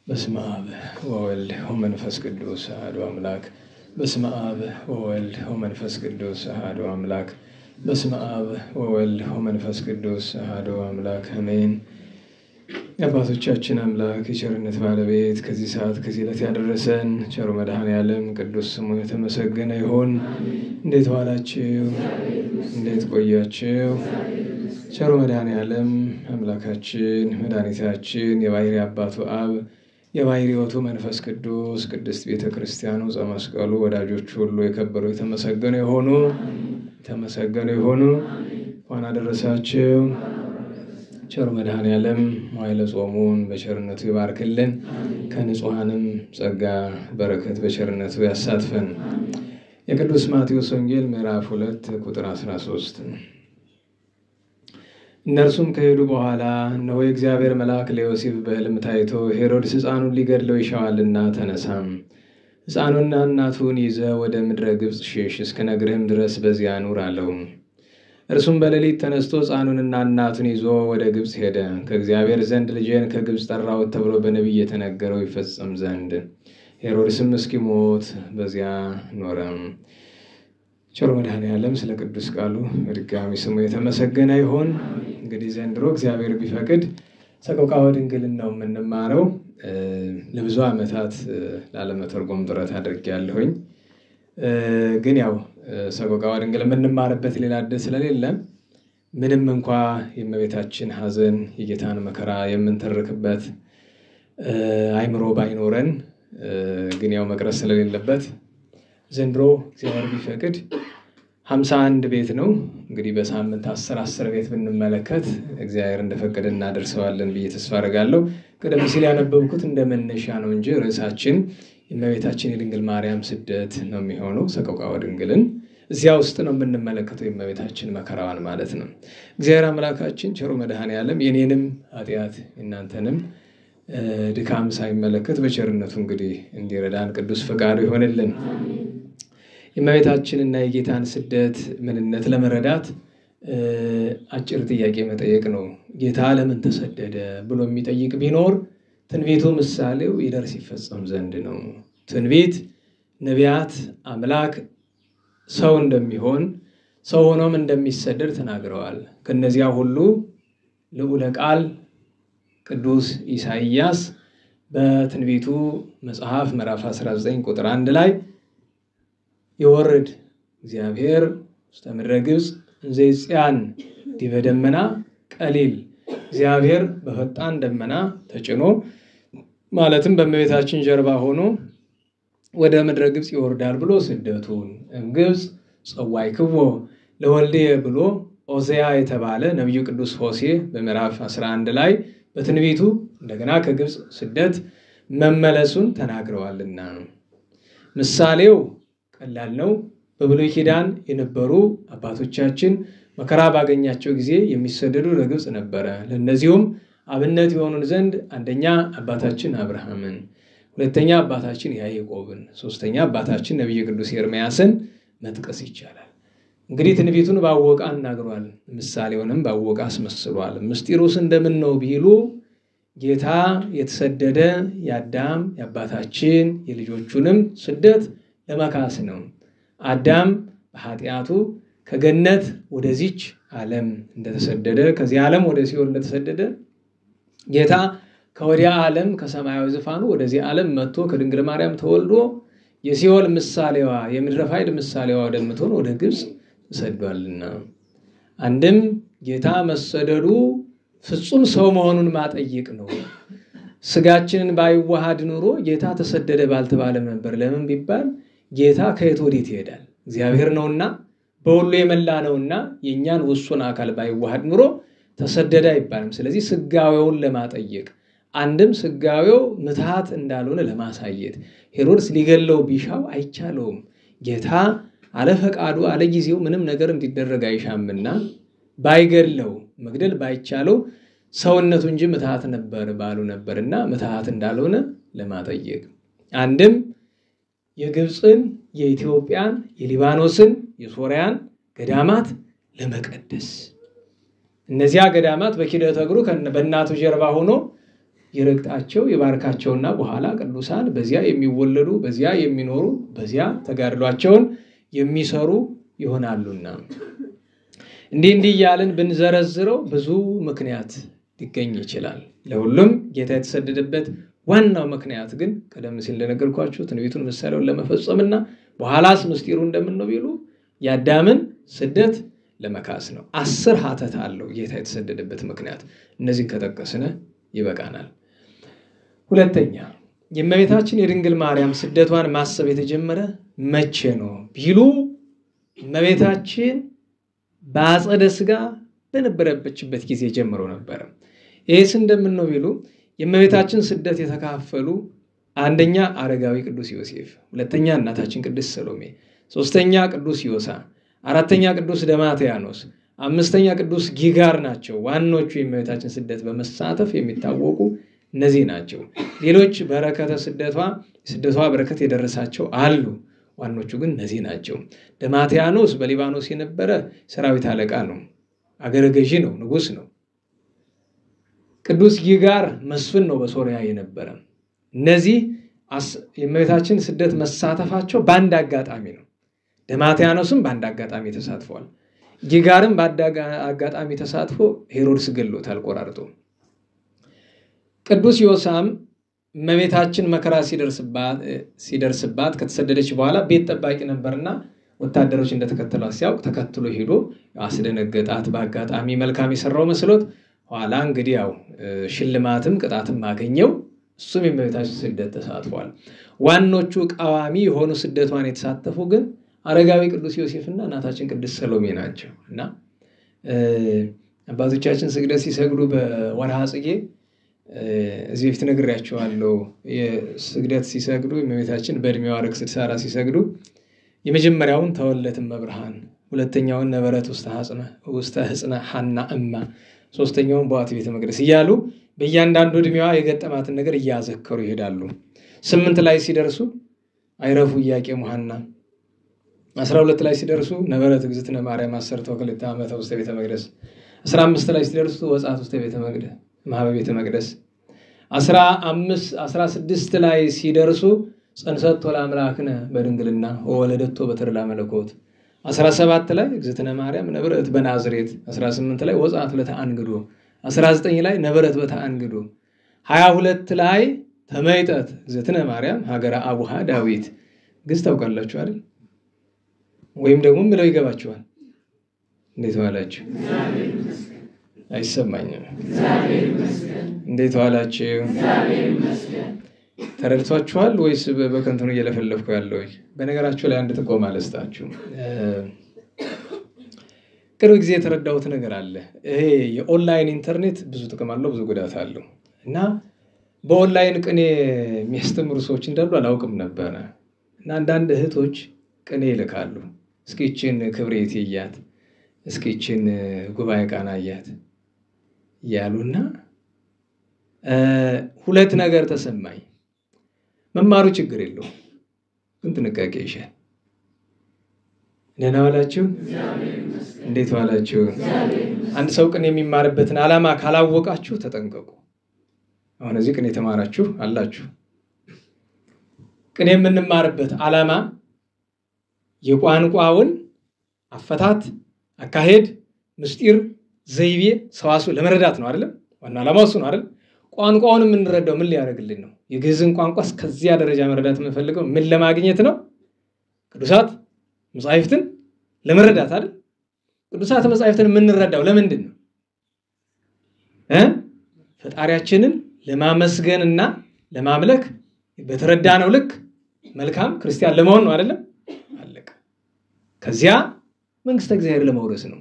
በስመ አብ ወወልድ ወመንፈስ ቅዱስ አሐዱ አምላክ። በስመ አብ ወወልድ ወመንፈስ ቅዱስ አሐዱ አምላክ። በስመ አብ ወወልድ ወመንፈስ ቅዱስ አሐዱ አምላክ አሜን። አባቶቻችን አምላክ የቸርነት ባለቤት ከዚህ ሰዓት ከዚህ ዕለት ያደረሰን ቸሩ መድኃኔዓለም ቅዱስ ስሙ የተመሰገነ ይሁን። እንዴት ዋላችሁ? እንዴት ቆያችሁ? ቸሩ መድኃኔዓለም አምላካችን መድኃኒታችን የባሕርይ አባቱ አብ የባሕርይ ሕይወቱ መንፈስ ቅዱስ ቅድስት ቤተ ክርስቲያኑ ዘመስቀሉ ወዳጆች ሁሉ የከበሩ የተመሰገኑ ይሁኑ። እንኳን አደረሳችሁ። ቸሩ መድኃኔዓለም መዋዕለ ጾሙን በቸርነቱ ይባርክልን፣ ከንጹሐንም ጸጋ በረከት በቸርነቱ ያሳትፈን። የቅዱስ ማቴዎስ ወንጌል ምዕራፍ 2 ቁጥር 13። እነርሱም ከሄዱ በኋላ እነሆ የእግዚአብሔር መልአክ ለዮሴፍ በሕልም ታይቶ ሄሮድስ ሕፃኑን ሊገድለው ይሻዋልና ተነሳም፣ ሕፃኑንና እናቱን ይዘህ ወደ ምድረ ግብፅ ሽሽ፣ እስክነግርህም ድረስ በዚያ ኑር አለው። እርሱም በሌሊት ተነስቶ ሕፃኑንና እናቱን ይዞ ወደ ግብፅ ሄደ፣ ከእግዚአብሔር ዘንድ ልጄን ከግብፅ ጠራሁት ተብሎ በነቢይ የተነገረው ይፈጸም ዘንድ። ሄሮድስም እስኪሞት በዚያ ኖረ። ቸሩ መድኃኔዓለም ስለ ቅዱስ ቃሉ በድጋሚ ስሙ የተመሰገነ ይሁን። እንግዲህ ዘንድሮ እግዚአብሔር ቢፈቅድ ሰቆቃወ ድንግልን ነው የምንማረው። ለብዙ ዓመታት ላለመተርጎም ጥረት አድርጌያለሁኝ። ግን ያው ሰቆቃወ ድንግል የምንማርበት ሌላ ዕድል ስለሌለ ምንም እንኳ የእመቤታችን ሐዘን የጌታን መከራ የምንተርክበት አይምሮ ባይኖረን ግን ያው መቅረት ስለሌለበት ዘንድሮ እግዚአብሔር ቢፈቅድ 51 ቤት ነው። እንግዲህ በሳምንት 10 ቤት ብንመለከት እግዚአብሔር እንደፈቀደ እናደርሰዋለን ብዬ ተስፋ አደርጋለሁ። ቀደም ሲል ያነበብኩት እንደ መነሻ ነው እንጂ ርዕሳችን የእመቤታችን የድንግል ማርያም ስደት ነው የሚሆነው። ሰቆቃወ ድንግልን እዚያ ውስጥ ነው የምንመለከተው የእመቤታችን መከራዋን ማለት ነው። እግዚአብሔር አምላካችን ቸሩ መድኃኔዓለም የኔንም ኃጢአት እናንተንም ድካም ሳይመለከት በቸርነቱ እንግዲህ እንዲረዳን ቅዱስ ፈቃዱ ይሆንልን። የእመቤታችንና የጌታን ስደት ምንነት ለመረዳት አጭር ጥያቄ መጠየቅ ነው። ጌታ ለምን ተሰደደ ብሎ የሚጠይቅ ቢኖር ትንቢቱ ምሳሌው ይደርስ ይፈጸም ዘንድ ነው። ትንቢት ነቢያት አምላክ ሰው እንደሚሆን ሰው ሆኖም እንደሚሰደድ ተናግረዋል። ከነዚያ ሁሉ ልዑለ ቃል ቅዱስ ኢሳይያስ በትንቢቱ መጽሐፍ ምዕራፍ 19 ቁጥር 1 ላይ የወርድ እግዚአብሔር ውስተ ምድረ ግብፅ እንዘ ይጽያን ዲበ ደመና ቀሊል፣ እግዚአብሔር በፈጣን ደመና ተጭኖ ማለትም በእመቤታችን ጀርባ ሆኖ ወደ ምድረ ግብፅ ይወርዳል ብሎ ስደቱን ግብፅ ጸዋዕክዎ ለወልድየ ብሎ ኦዜያ የተባለ ነቢዩ ቅዱስ ሆሴዕ በምዕራፍ 11 ላይ በትንቢቱ እንደገና ከግብፅ ስደት መመለሱን ተናግረዋልና ምሳሌው ቀላል ነው። በብሉይ ኪዳን የነበሩ አባቶቻችን መከራ ባገኛቸው ጊዜ የሚሰደዱ ለግብፅ ነበረ። ለነዚሁም አብነት የሆኑን ዘንድ አንደኛ አባታችን አብርሃምን፣ ሁለተኛ አባታችን ያዕቆብን፣ ሶስተኛ አባታችን ነቢዩ ቅዱስ ኤርምያስን መጥቀስ ይቻላል። እንግዲህ ትንቢቱን ባወቀ አናግሯል፣ ምሳሌውንም ባወቀ አስመስሏል። ምስጢሩስ እንደምን ነው ቢሉ ጌታ የተሰደደ የአዳም የአባታችን የልጆቹንም ስደት ለመካስ ነው። አዳም በኃጢአቱ ከገነት ወደዚች ዓለም እንደተሰደደ ከዚህ ዓለም ወደ ሲኦል እንደተሰደደ ጌታ ከወዲያ ዓለም ከሰማያዊ ዙፋኑ ወደዚህ ዓለም መጥቶ ከድንግል ማርያም ተወልዶ የሲኦል ምሳሌዋ የምድረ ፋይድ ምሳሌዋ ወደምትሆን ወደ ግብፅ ተሰዷልና አንድም ጌታ መሰደዱ ፍጹም ሰው መሆኑን ማጠይቅ ነው። ስጋችንን ባይዋሃድ ኑሮ ጌታ ተሰደደ ባልተባለም ነበር። ለምን ቢባል ጌታ ከየት ወዴት ይሄዳል? እግዚአብሔር ነውና በሁሉ የመላ ነውና የኛን ውሱን አካል ባይዋሃድ ኑሮ ተሰደደ አይባልም። ስለዚህ ስጋዌውን ለማጠየቅ አንድም ስጋዌው ምትሃት እንዳልሆነ ለማሳየት ሄሮድስ ሊገለው ቢሻው አይቻለውም። ጌታ አለ ፈቃዱ አለ ጊዜው ምንም ነገር እንዲደረግ አይሻምና ባይገለው መግደል ባይቻለው ሰውነቱ እንጂ ምትሃት ነበር ባሉ ነበርና ምትሃት እንዳልሆነ ለማጠየቅ አንድም የግብፅን የኢትዮጵያን የሊባኖስን የሶሪያን ገዳማት ለመቀደስ እነዚያ ገዳማት በኪደተ እግሩ በእናቱ ጀርባ ሆኖ ይረግጣቸው ይባርካቸውና በኋላ ቅዱሳን በዚያ የሚወለዱ በዚያ የሚኖሩ በዚያ ተጋድሏቸውን የሚሰሩ ይሆናሉና እንዲህ እያልን ብንዘረዝረው ብዙ ምክንያት ሊገኝ ይችላል። ለሁሉም ጌታ የተሰደደበት ዋናው ምክንያት ግን ቀደም ሲል እንደነገርኳችሁ ትንቢቱን ምሳሌውን ለመፈጸምና በኋላስ ምስጢሩ እንደምነው ቢሉ የአዳምን ስደት ለመካስ ነው። 10 ሀተት አለው ጌታ የተሰደደበት ምክንያት። እነዚህን ከጠቀስነ ይበቃናል። ሁለተኛ የእመቤታችን የድንግል ማርያም ስደቷን ማሰብ የተጀመረ መቼ ነው ቢሉ እመቤታችን በአጸደ ሥጋ በነበረችበት ጊዜ ጀምሮ ነበር። ይህስ እንደምነው ቢሉ የእመቤታችን ስደት የተካፈሉ አንደኛ አረጋዊ ቅዱስ ዮሴፍ፣ ሁለተኛ እናታችን ቅድስት ሰሎሜ፣ ሶስተኛ ቅዱስ ዮሳ፣ አራተኛ ቅዱስ ደማትያኖስ፣ አምስተኛ ቅዱስ ጊጋር ናቸው። ዋኖቹ የእመቤታችን ስደት በመሳተፍ የሚታወቁ እነዚህ ናቸው። ሌሎች በረከተ ስደቷ በረከት የደረሳቸው አሉ። ዋኖቹ ግን እነዚህ ናቸው። ደማትያኖስ በሊባኖስ የነበረ ሰራዊት አለቃ ነው፣ አገረ ገዢ ነው፣ ንጉስ ነው። ቅዱስ ጊጋር መስፍን ነው፣ በሶሪያ የነበረ። እነዚህ የእመቤታችን ስደት መሳተፋቸው በአንድ አጋጣሚ ነው። ደማትያኖስም በአንድ አጋጣሚ ተሳትፏል። ጊጋርም በአንድ አጋጣሚ ተሳትፎ ሄሮድስ ገሎታል ቆራርጦ። ቅዱስ ዮሳም እመቤታችን መከራ ሲደርስባት ከተሰደደች በኋላ ቤት ጠባቂ ነበርና ወታደሮች እንደተከተሏት ሲያውቅ ተከትሎ ሄዶ አስደነገጣት። በአጋጣሚ መልካም የሰራው መስሎት ኋላ እንግዲህ ያው ሽልማትም ቅጣትም አገኘው። እሱም የእመቤታችን ስደት ተሳትፏል። ዋኖቹ ቃዋሚ የሆኑ ስደቷን የተሳተፉ ግን አረጋዊ ቅዱስ ዮሴፍና እናታችን ቅድስት ሰሎሜ ናቸው። እና አባቶቻችን ስግደት ሲሰግዱ በወርሃ ጽጌ እዚህ በፊት ነግሬያቸዋለሁ። የስግደት ሲሰግዱ እመቤታችን በእድሜዋ ርክስ ሳራ ሲሰግዱ የመጀመሪያውን ተወለትም መብርሃን፣ ሁለተኛውን ነበረት ውስተ ሕጽነ ሐና እማ፣ ሶስተኛውን በዋት ቤተ መቅደስ እያሉ በእያንዳንዱ እድሜዋ የገጠማትን ነገር እያዘከሩ ይሄዳሉ። 8 ላይ ሲደርሱ አይረፉ ኢያቄም ወሐና፣ 12 ላይ ሲደርሱ ነበረት እግዝእትነ ማርያም 12 ዓመተ ውስተ ቤተ መቅደስ፣ 15 ላይ ሲደርሱ ወጻት ውስተ ቤተ መቅደስ ማህበ ቤተ መቅደስ፣ 16 ላይ ሲደርሱ ጸንሰቶ ለአምላክነ በድንግልና ወወለደቶ በተድላ መለኮት፣ 17 ላይ እግዝእትነ ማርያም ነበረት በናዝሬት፣ 18 ላይ ወጻት ለተአንግዶ፣ 19 ላይ ነበረት በተአንግዶ፣ 22 ላይ ተመይጠት እግዝእትነ ማርያም ሀገረ አቡሃ ዳዊት። ግዝ ታውቃላችሁ አይደል? ወይም ደግሞ ምለው ይገባችኋል። እንዴት ዋላችሁ? አይሰማኝም። እንዴት ዋላችሁ? ተረድቷችኋል ወይስ በከንቱ ነው እየለፈለፍኩ ያለው? በነገራችሁ ላይ አንድ ጥቆማ ልስጣችሁ። ቅርብ ጊዜ የተረዳሁት ነገር አለ። ይሄ የኦንላይን ኢንተርኔት ብዙ ጥቅም አለው፣ ብዙ ጉዳት አለው። እና በኦንላይን ቅኔ የሚያስተምሩ ሰዎች እንዳሉ አላውቅም ነበረ። እና አንዳንድ እህቶች ቅኔ ይልካሉ። እስኪ ይችን ክብሬት ይያት፣ እስኪ ይችን ጉባኤ ቃና ይያት ያሉና ሁለት ነገር ተሰማኝ። መማሩ ችግር የለውም፣ ግን ጥንቃቄ ይሻል። ደህና ዋላችሁ? እንዴት ዋላችሁ? አንድ ሰው ቅኔ የሚማርበትን ዓላማ ካላወቃችሁ ተጠንቀቁ። አሁን እዚህ ቅኔ ተማራችሁ አላችሁ። ቅኔ የምንማርበት ዓላማ የቋንቋውን አፈታት፣ አካሄድ፣ ምስጢር፣ ዘይቤ፣ ሰዋስው ለመረዳት ነው አይደል? ዋና ዓላማው እሱ ነው አይደል? ቋንቋውን የምንረዳው ምን ሊያደርግልን ነው? የግዕዝን ቋንቋ እስከዚያ ደረጃ መረዳት የምንፈልገው ምን ለማግኘት ነው? ቅዱሳት መጻሕፍትን ለመረዳት አይደል? ቅዱሳት መጻሕፍትን የምንረዳው ለምንድን ነው? ፈጣሪያችንን ለማመስገንና ለማምለክ በተረዳነው ልክ መልካም ክርስቲያን ለመሆን ነው አይደለም? አለቀ። ከዚያ መንግስተ እግዚአብሔር ለመውረስ ነው።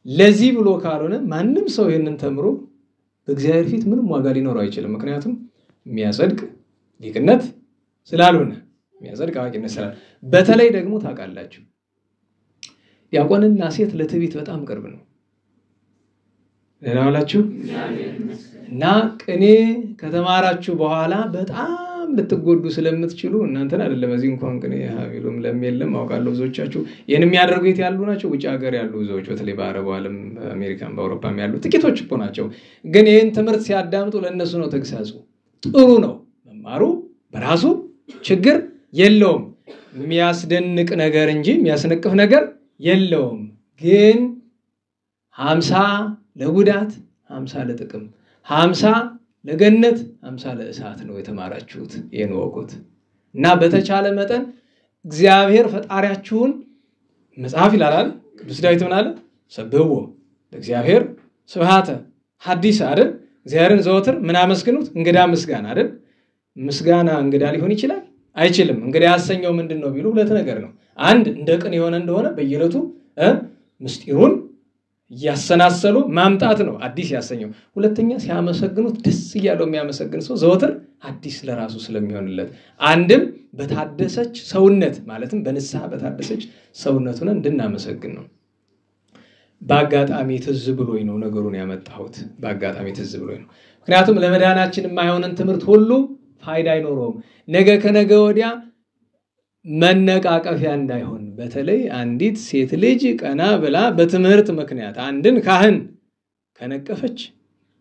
ለዚህ ብሎ ካልሆነ ማንም ሰው ይሄንን ተምሮ በእግዚአብሔር ፊት ምንም ዋጋ ሊኖረው አይችልም። ምክንያቱም የሚያጸድቅ ሊቅነት ስላልሆነ፣ የሚያጸድቅ አዋቂነት ስላልሆነ። በተለይ ደግሞ ታውቃላችሁ ዲያቆንና ሴት ለትዕቢት በጣም ቅርብ ነው። ደህና ዋላችሁ? እና ቅኔ ከተማራችሁ በኋላ በጣም ልትጎዱ ስለምትችሉ እናንተን አይደለም እዚህ እንኳን ግን ያቢሉም ለምየለም አውቃለሁ ብዙዎቻችሁ ይሄን የሚያደርጉ የት ያሉ ናቸው ውጭ ሀገር ያሉ ብዙዎች በተለይ በአረቡ ዓለም በአሜሪካም በአውሮፓም ያሉ ጥቂቶች እኮ ናቸው ግን ይሄን ትምህርት ሲያዳምጡ ለነሱ ነው ተግሳጹ ጥሩ ነው መማሩ በራሱ ችግር የለውም የሚያስደንቅ ነገር እንጂ የሚያስነቅፍ ነገር የለውም ግን 50 ለጉዳት 50 ለጥቅም 50 ለገነት 50 ለእሳት ነው የተማራችሁት ይሄን ወቁት እና በተቻለ መጠን እግዚአብሔር ፈጣሪያችሁን መጽሐፍ ይላል ቅዱስ ዳዊት ምን አለ ሰብህዎ ለእግዚአብሔር ስብሐተ ሐዲስ አይደል እግዚአብሔርን ዘወትር ምን አመስግኑት እንግዳ ምስጋና አይደል ምስጋና እንግዳ ሊሆን ይችላል አይችልም እንግዳ ያሰኘው ምንድነው ቢሉ ሁለት ነገር ነው አንድ እንደ ቅን የሆነ እንደሆነ በየለቱ ምስጢሩን ያሰናሰሉ ማምጣት ነው አዲስ ያሰኘው ሁለተኛ ሲያመሰግኑት ደስ ይያለው የሚያመሰግን ሰው ዘወትር አዲስ ለራሱ ስለሚሆንለት አንድም በታደሰች ሰውነት ማለትም በንስሐ በታደሰች ሰውነቱን እንድናመሰግን ነው በአጋጣሚ ትዝ ብሎኝ ነው ነገሩን ያመጣሁት በአጋጣሚ ትዝ ብሎኝ ነው ምክንያቱም ለመዳናችን የማይሆንን ትምህርት ሁሉ ፋይዳ አይኖርም ነገ ከነገ ወዲያ መነቃቀፊያ እንዳይሆን በተለይ አንዲት ሴት ልጅ ቀና ብላ በትምህርት ምክንያት አንድን ካህን ከነቀፈች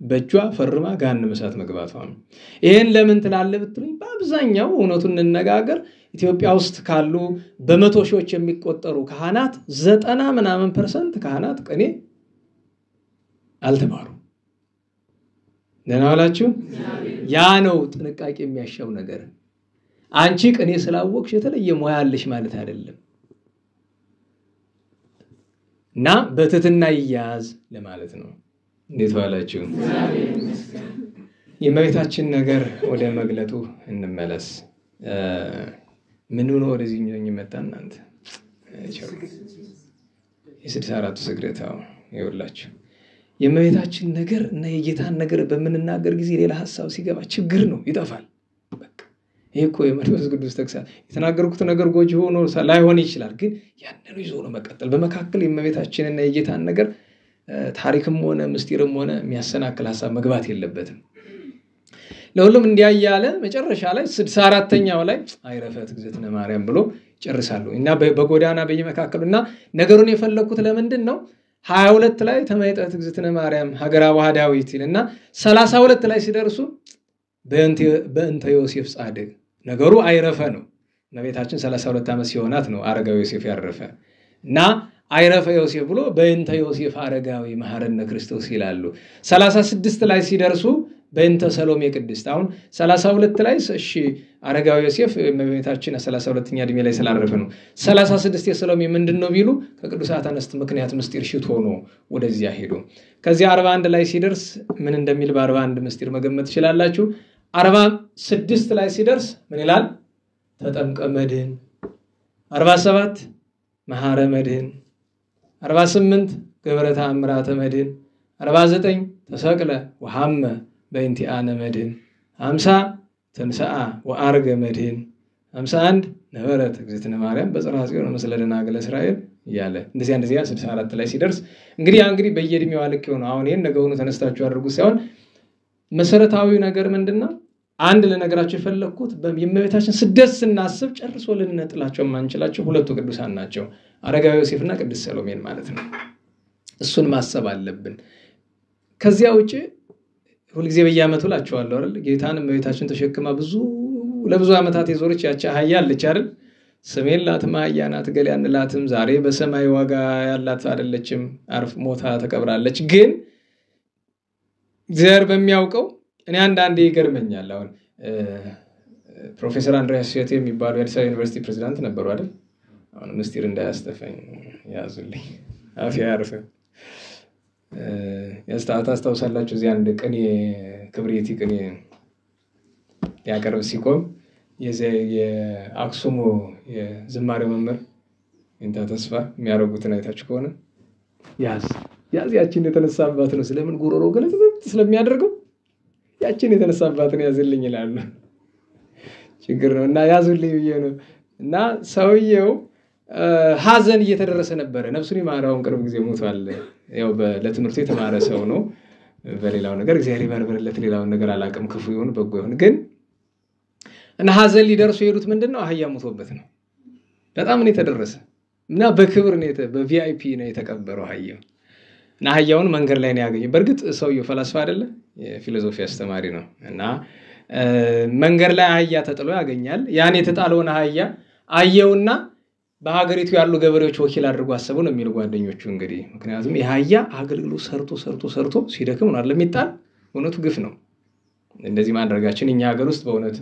በእጇ ፈርማ ገሃነመ እሳት መግባቷ ነው ይሄን ለምን ትላለ ብትሉኝ በአብዛኛው እውነቱን እንነጋገር ኢትዮጵያ ውስጥ ካሉ በመቶ ሺዎች የሚቆጠሩ ካህናት 90% ካህናት ቅኔ አልተማሩ ለናላችሁ ያ ነው ጥንቃቄ የሚያሻው ነገር አንቺ ቅኔ ስላወቅሽ የተለየ ሙያ አለሽ ማለት አይደለም እና በትህትና ይያዝ ለማለት ነው እንዴት ዋላችሁ የእመቤታችን ነገር ወደ መግለጡ እንመለስ ምን ነው ወደዚህ ይመጣና አንተ የ64ቱ ስግደታው ይወላችሁ የእመቤታችን ነገር እና የጌታን ነገር በመንናገር ጊዜ ሌላ ሐሳብ ሲገባ ችግር ነው ይጠፋል በቃ ይሄኮ የመንፈስ ቅዱስ ተግሳጽ የተናገርኩት ነገር ጎጂ ሆኖ ላይሆን ይችላል ግን ያንኑ ይዞ ነው መቀጠል በመካከል የእመቤታችንና የጌታን ነገር ታሪክም ሆነ ምስጢርም ሆነ የሚያሰናክል ሐሳብ መግባት የለበትም ለሁሉም እንዲያያለ መጨረሻ ላይ 64ኛው ላይ አይረፈት እግዝእትነ ማርያም ብሎ ጨርሳሉ እና በጎዳና በየመካከሉና ነገሩን የፈለኩት ለምንድን ነው 22 ላይ ተመይጠት እግዝእትነ ማርያም ሀገረ አዋህዳዊት ይልና 32 ላይ ሲደርሱ በእንተ ዮሴፍ ጻድቅ ነገሩ አይረፈ ነው እመቤታችን 32 ዓመት ሲሆናት ነው አረጋዊ ዮሴፍ ያረፈ እና አይረፈ ዮሴፍ ብሎ በእንተ ዮሴፍ አረጋዊ መሐረነ ክርስቶስ ይላሉ 36 ላይ ሲደርሱ በእንተ ሰሎሜ ቅድስት አሁን 32 ላይ እሺ አረጋዊ ዮሴፍ እመቤታችን 32ኛ እድሜ ላይ ስላረፈ ነው 36 የሰሎሜ ምንድነው ቢሉ ከቅዱሳት አንስት ምክንያት ምስጢር ሽቶ ነው ወደዚያ ሄዶ ከዚህ 41 ላይ ሲደርስ ምን እንደሚል በ41 ምስጢር መገመት ይችላልላችሁ 46 ላይ ሲደርስ ምን ይላል ተጠምቀ መድህን 47 መሐረ መድህን 48 ገብረ ተአምራተ መድህን 49 ተሰቅለ ወሐመ በእንቲአነ መድህን 50 ተንሰአ ወአርገ መድህን 51 ነበረት እግዝእትነ ማርያም በጽርሐ ጽዮን መስለ ደናግለ እስራኤል ያለ እንደዚህ 64 ላይ ሲደርስ እንግዲህ በየድሜው አልክ ነው አሁን ይሄን ነገሩን ተነስታችሁ አድርጉ ሳይሆን መሰረታዊ ነገር ምንድነው አንድ ለነገራችሁ የፈለኩት የእመቤታችን ስደት ስናስብ ጨርሶ ልንነጥላቸው ማንችላቸው ሁለቱ ቅዱሳን ናቸው አረጋዊ ዮሴፍና ቅድስት ሰሎሜን ማለት ነው እሱን ማሰብ አለብን ከዚያ ውጪ ሁሉ ጊዜ በየአመቱ ላቸዋለሁ አይደል ጌታን እመቤታችን ተሸክማ ለብዙ አመታት የዞረች ያቺ አህያ አለች አይደል ስሜላት ማያናት ገሊያንላትም ዛሬ በሰማይ ዋጋ ያላት አይደለችም አርፍ ሞታ ተቀብራለች ግን ዘር በሚያውቀው እኔ አንዳንዴ ይገርመኛል አሁን ፕሮፌሰር አንድሪያስ ሸቴ የሚባሉ የአዲስ አበባ ዩኒቨርሲቲ ፕሬዝዳንት ነበሩ አይደል አሁን ምስጢር እንዳያስተፈኝ ያዙልኝ አፍያ ያርፈ ያስታውሳላችሁ እዚህ አንድ ቀን የክብሪቲ ቀን ያቀርብ ሲቆም የአክሱሙ የዝማሬው መምህር እንታ ተስፋ የሚያረጉትን አይታችሁ ከሆነ ያችን የተነሳባት ነው ስለምን ጉሮሮ ገለጥ ስለሚያደርገው ያችን የተነሳባት ነው ያዝልኝ ይላል ችግር ነው እና ያዙልኝ ብዬ ነው እና ሰውየው ሐዘን እየተደረሰ ነበር ነፍሱን ይማራውን ቅርብ ጊዜ ሞቷል ያው ለትምህርቱ የተማረ ሰው ነው በሌላው ነገር እግዚአብሔር ይባርክለት ሌላው ነገር አላቀም ክፉ ይሁን በጎ ይሁን ግን እና ሐዘን ሊደርሱ የሄዱት ምንድነው አህያ ሞቶበት ነው። በጣም ነው የተደረሰ እና በክብር ነው በቪአይፒ ነው የተቀበረው አህያው። እና አህያውን መንገድ ላይ ነው ያገኘው። በርግጥ ሰውየው ፈላስፋ አይደለ የፊሎሶፊ አስተማሪ ነው። እና መንገድ ላይ አህያ ተጥሎ ያገኛል። ያን የተጣለውን አህያ አየውና በሀገሪቱ ያሉ ገበሬዎች ወኪል አድርጎ አሰበው ነው የሚሉ ጓደኞቹ እንግዲህ። ምክንያቱም የአህያ አገልግሎት ሰርቶ ሲደክም ነው አይደል የሚጣል። እውነቱ ግፍ ነው። እንደዚህ ማድረጋችን እኛ ሀገር ውስጥ በእውነት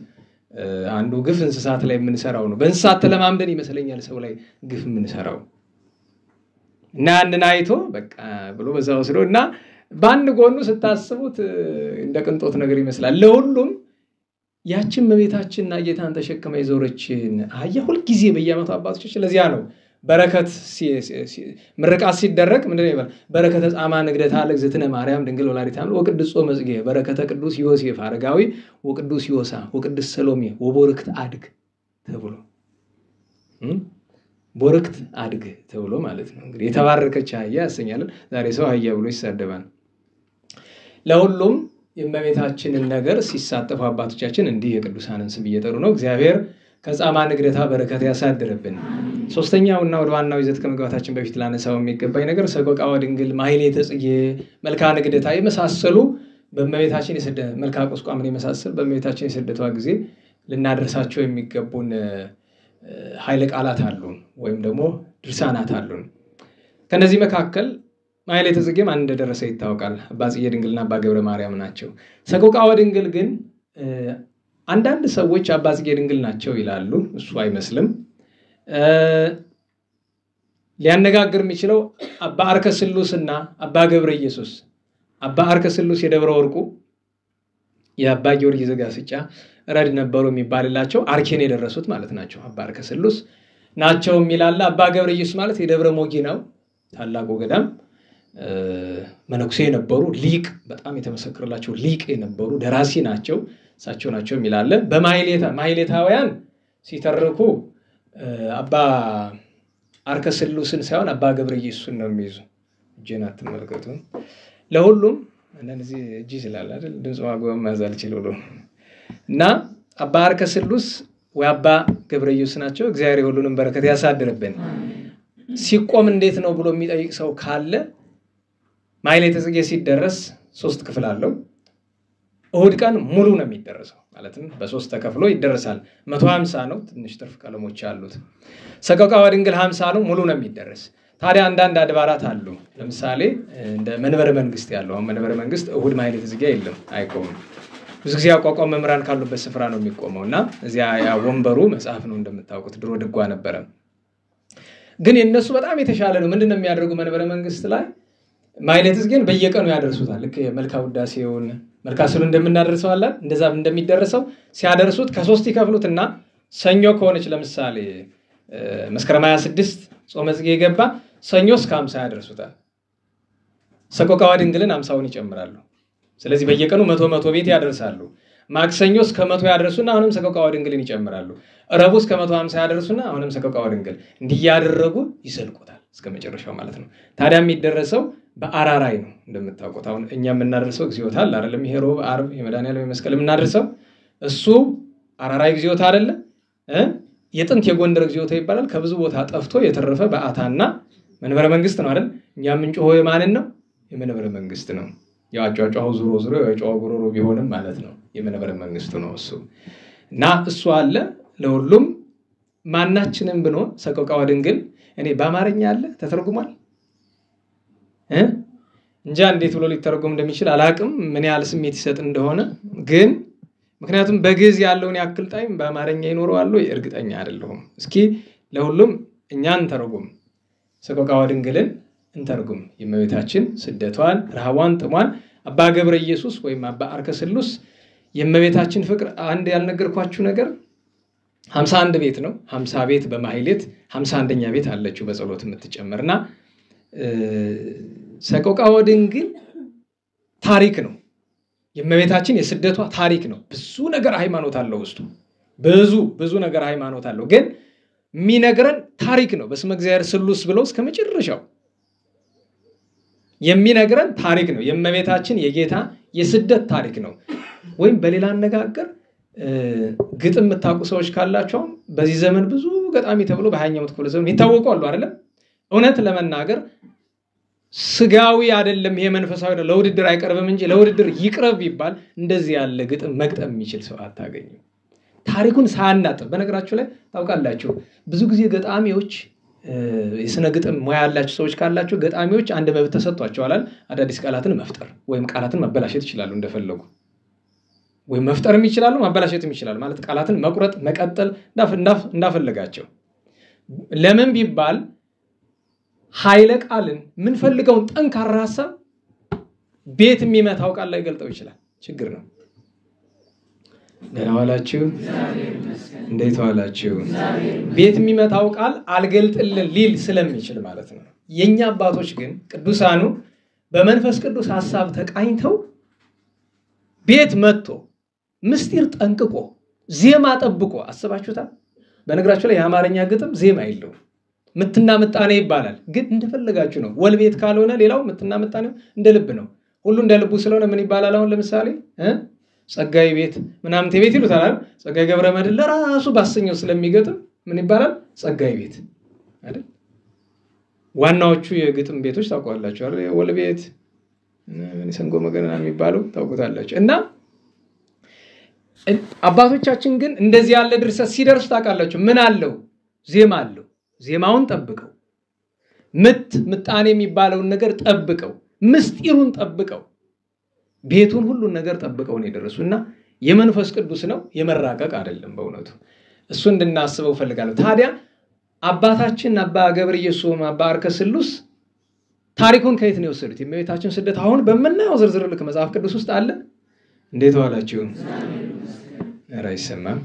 አንዱ ግፍ እንስሳት ላይ የምንሰራው ነው። በእንስሳት ተለማምደን ይመስለኛል ሰው ላይ ግፍ የምንሰራው። እና ያንን አይቶ በቃ ብሎ በዛው ወስዶ እና በአንድ ጎኑ ስታስቡት እንደ ቅንጦት ነገር ይመስላል። ለሁሉም ያችን እመቤታችንና ጌታን ተሸክማ የዞረችን አህያ ሁሉ ጊዜ በየዓመቱ አባቶቻችን ለዚያ ነው በረከት ምርቃት ሲደረግ ምንድነው ይባል? በረከተ ጻማ ንግደታ ለእግዝእትነ ማርያም ድንግል ወላዲተ አምላክ ወቅዱስ ጾመጽጌ በረከተ ቅዱስ ዮሴፍ አረጋዊ ወቅዱስ ዮሳ ወቅዱስ ሰሎሜ ወቦርክት አድግ ተብሎ ቦርክት አድግ ተብሎ ማለት ነው። እንግዲህ የተባረከች አህያ ያሰኛል። ዛሬ ሰው አህያ ብሎ ይሳደባል። ለሁሉም የእመቤታችንን ነገር ሲሳተፉ አባቶቻችን እንዲህ የቅዱሳንን ስም እየጠሩ ነው። እግዚአብሔር ከጻማ ንግደታ በረከት ያሳድርብን። ሶስተኛውና ወደ ዋናው ይዘት ከመግባታችን በፊት ላነሳው የሚገባኝ ነገር ሰቆቃወ ድንግል፣ ማሕሌተ ጽጌ፣ መልክአ ንግደታ የመሳሰሉ በእመቤታችን የስደት መልክአ ቁስቋምን የመሳሰሉ በእመቤታችን የስደቷ ጊዜ ልናደርሳቸው የሚገቡን ኃይለ ቃላት አሉን ወይም ደግሞ ድርሳናት አሉን። ከነዚህ መካከል ማሕሌተ ጽጌ ማን እንደደረሰ ይታወቃል። አባ ጽጌ ድንግልና አባ ገብረ ማርያም ናቸው። ሰቆቃወ ድንግል ግን አንዳንድ ሰዎች አባ ጽጌ ድንግል ናቸው ይላሉ። እሱ አይመስልም። ሊያነጋግር የሚችለው አባ አርከ ስሉስና አባ ገብረ ኢየሱስ። አባ አርከ ስሉስ የደብረ ወርቁ የአባ ጊዮርጊስ ዘጋስጫ ረድ ነበሩ የሚባልላቸው አርኬን የደረሱት ማለት ናቸው። አባ አርከ ስሉስ ናቸው የሚላል። አባ ገብረ ኢየሱስ ማለት የደብረ ሞጊ ነው ታላቁ ገዳም መነኩሴ የነበሩ ሊቅ፣ በጣም የተመሰከረላቸው ሊቅ የነበሩ ደራሲ ናቸው። እሳቸው ናቸው የሚላል። በማሕሌታውያን ሲተርኩ አባ አርከ ስሉስን ሳይሆን አባ ገብረ ኢየሱስን ነው የሚይዙ። እጄን አትመልከቱ። ለሁሉም እንደዚህ እጅ ይላል አይደል ድምጽ ማጓም ማዛል ይችላል። እና አባ አርከ ስሉስ ወይ አባ ገብረ ኢየሱስ ናቸው። እግዚአብሔር ሁሉንም በረከት ያሳድርብን። ሲቆም እንዴት ነው ብሎ የሚጠይቅ ሰው ካለ ማሕሌተ ጽጌ ሲደረስ 3 ክፍል አለው። እሁድ ቀን ሙሉ ነው የሚደረሰው። ማለትም በ3 ተከፍሎ ይደረሳል። 150 ነው፣ ትንሽ ትርፍ ቀለሞች አሉት። ሰቆቃወ ድንግል 50 ነው፣ ሙሉ ነው የሚደረስ። ታዲያ አንዳንድ አድባራት አሉ። ለምሳሌ እንደ መንበረ መንግስት ያለው መንበረ መንግስት እሁድ ማሕሌተ ጽጌ የለም፣ አይቆምም። ብዙ ጊዜ አቋቋም መምራን ካሉበት ስፍራ ነው የሚቆመውና እዚያ ያ ወንበሩ መጽሐፍ ነው እንደምታውቁት፣ ድሮ ድጓ ነበረ። ግን የነሱ በጣም የተሻለ ነው። ምንድነው የሚያደርጉ መንበረ መንግስት ላይ ማሕሌተ ጽጌን በየቀኑ ያደርሱታል። ልክ መልክአ ውዳሴውን መልክአ ስዕሉን እንደምናደርሰው አለ እንደዛ እንደሚደረሰው ሲያደርሱት ከ3 ይከፍሉትና ሰኞ ከሆነች ለምሳሌ መስከረም 26 ጾመ ጽጌ ገባ፣ ሰኞ እስከ 50 ያደርሱታል። ሰቆቃወ ድንግልን 50ውን ይጨምራሉ። ስለዚህ በየቀኑ 100 ቤት ያደርሳሉ። ማክሰኞ እስከ 100 ያደርሱና አሁንም ሰቆቃወ ድንግልን ይጨምራሉ። ረቡዕ እስከ 150 ያደርሱና አሁንም ሰቆቃወ ድንግል እንዲያደረጉ ይሰልቁታል እስከ መጨረሻው ማለት ነው። ታዲያ የሚደረሰው በአራራይ ነው እንደምታውቁት። አሁን እኛ የምናደርሰው እግዚኦታ አለ አይደለም? ይሄ ሮብ ዓርብ የመድኃኒዓለም መስቀል የምናደርሰው እሱ አራራይ እግዚኦታ አይደለ? የጥንት የጎንደር እግዚኦታ ይባላል። ከብዙ ቦታ ጠፍቶ የተረፈ በአታና መንበረ መንግስት ነው አይደል? እኛ የምንጮኸው የማንን ነው? የመንበረ መንግስት ነው። ያው አጫጫው ዙሮ የጮኸው ጉሮሮ ቢሆንም ማለት ነው የመንበረ መንግስቱ ነው እሱ። እና እሱ አለ ለሁሉም ማናችንም ብንሆን ሰቆቃወ ድንግል እኔ በአማርኛ አለ ተተርጉሟል እንጃ እንዴት ብሎ ሊተረጎም እንደሚችል አላቅም፣ ምን ያህል ስሜት ይሰጥ እንደሆነ ግን ምክንያቱም በግዕዝ ያለውን ያክል ጣዕም በአማርኛ ይኖረዋል ወይ እርግጠኛ አይደለሁም። እስኪ ለሁሉም እኛን ተረጉም ሰቆቃወ ድንግልን እንተርጉም። የእመቤታችን ስደቷን፣ ረሃቧን፣ ጥሟን አባ ገብረ ኢየሱስ ወይም አባ አርከ ስሉስ የእመቤታችን ፍቅር አንድ ያልነገርኳችሁ ነገር 51 ቤት ነው። 50 ቤት በማሕሌት 51ኛ ቤት አለችው በጸሎት የምትጨመርና ሰቆቃወ ድንግል ታሪክ ነው። የእመቤታችን የስደቷ ታሪክ ነው። ብዙ ነገር ሃይማኖት አለው ውስጡ። ብዙ ነገር ሃይማኖት አለው። ግን የሚነግረን ታሪክ ነው። በስመ እግዚአብሔር ስሉስ ብሎ እስከ መጨረሻው የሚነግረን ታሪክ ነው። የእመቤታችን የጌታ የስደት ታሪክ ነው። ወይም በሌላ አነጋገር ግጥም የምታውቁ ሰዎች ካላችሁ በዚህ ዘመን ብዙ ገጣሚ ተብሎ በ20ኛው ክፍለ ዘመን ይታወቁ አሉ አይደለም እውነት ለመናገር ስጋዊ አይደለም ይሄ መንፈሳዊ ነው ለውድድር አይቀርብም እንጂ ለውድድር ይቅረብ ይባል እንደዚህ ያለ ግጥም መግጠም የሚችል ሰው አታገኙ ታሪኩን ሳያናጥብ በነገራችሁ ላይ ታውቃላችሁ ብዙ ጊዜ ገጣሚዎች የስነ ግጥም ሙያ ያላችሁ ሰዎች ካላችሁ ገጣሚዎች አንድ መብት ተሰጥቷቸዋል አዳዲስ ቃላትን መፍጠር ወይም ቃላትን ማበላሸት ይችላሉ እንደፈለጉ ወይ መፍጠርም ይችላሉ ማበላሸትም ይችላሉ ማለት ቃላትን መቁረጥ መቀጠል እንዳፈለጋቸው ለምን ቢባል ኃይለ ቃልን ምን ፈልገውን ጠንካራ ሐሳብ ቤት የሚመታው ቃል ላይ ገልጠው ይችላል ችግር ነው ደህና ዋላችሁ እንዴት ዋላችሁ ቤት የሚመታው ቃል አልገልጥልን ሊል ስለሚችል ማለት ነው የኛ አባቶች ግን ቅዱሳኑ በመንፈስ ቅዱስ ሐሳብ ተቃኝተው ቤት መጥቶ ምስጢር ጠንቅቆ ዜማ ጠብቆ አስባችሁታል በነገራችሁ ላይ የአማርኛ ግጥም ዜማ የለው ምትና ምጣኔ ይባላል ግን እንደፈለጋችሁ ነው ወልቤት ካልሆነ ሌላው ምትና ምጣኔ እንደ ልብ ነው ሁሉ እንደ ልቡ ስለሆነ ምን ይባላል አሁን ለምሳሌ ጸጋይ ቤት ምናምን ቤት ይሉታል አይደል ጸጋይ ገብረ መድኅን ለራሱ ባሰኘው ስለሚገጥም ምን ይባላል ጸጋይ ቤት አይደል ዋናዎቹ የግጥም ቤቶች ታውቃላችሁ አይደል ወልቤት ምን ሰንጎ መገናና የሚባለው ታውቁታላችሁ እና አባቶቻችን ግን እንደዚህ ያለ ድርሰት ሲደርስ ታውቃላችሁ ምን አለው ዜማ አለው ዜማውን ጠብቀው ምጣኔ የሚባለው ነገር ጠብቀው ምስጢሩን ጠብቀው ቤቱን ሁሉ ነገር ጠብቀው ነው የደረሱና የመንፈስ ቅዱስ ነው የመራቀቅ አይደለም በእውነቱ እሱ እንድናስበው ፈልጋለሁ ታዲያ አባታችን አባ ገብረ ኢየሱስ አባ አርከስሉስ ታሪኩን ከየት ነው የወሰዱት የእመቤታችን ስደት አሁን በመናየው ዝርዝር ልክ መጽሐፍ ቅዱስ ውስጥ አለ እንዴት ዋላችሁ ራይሰማም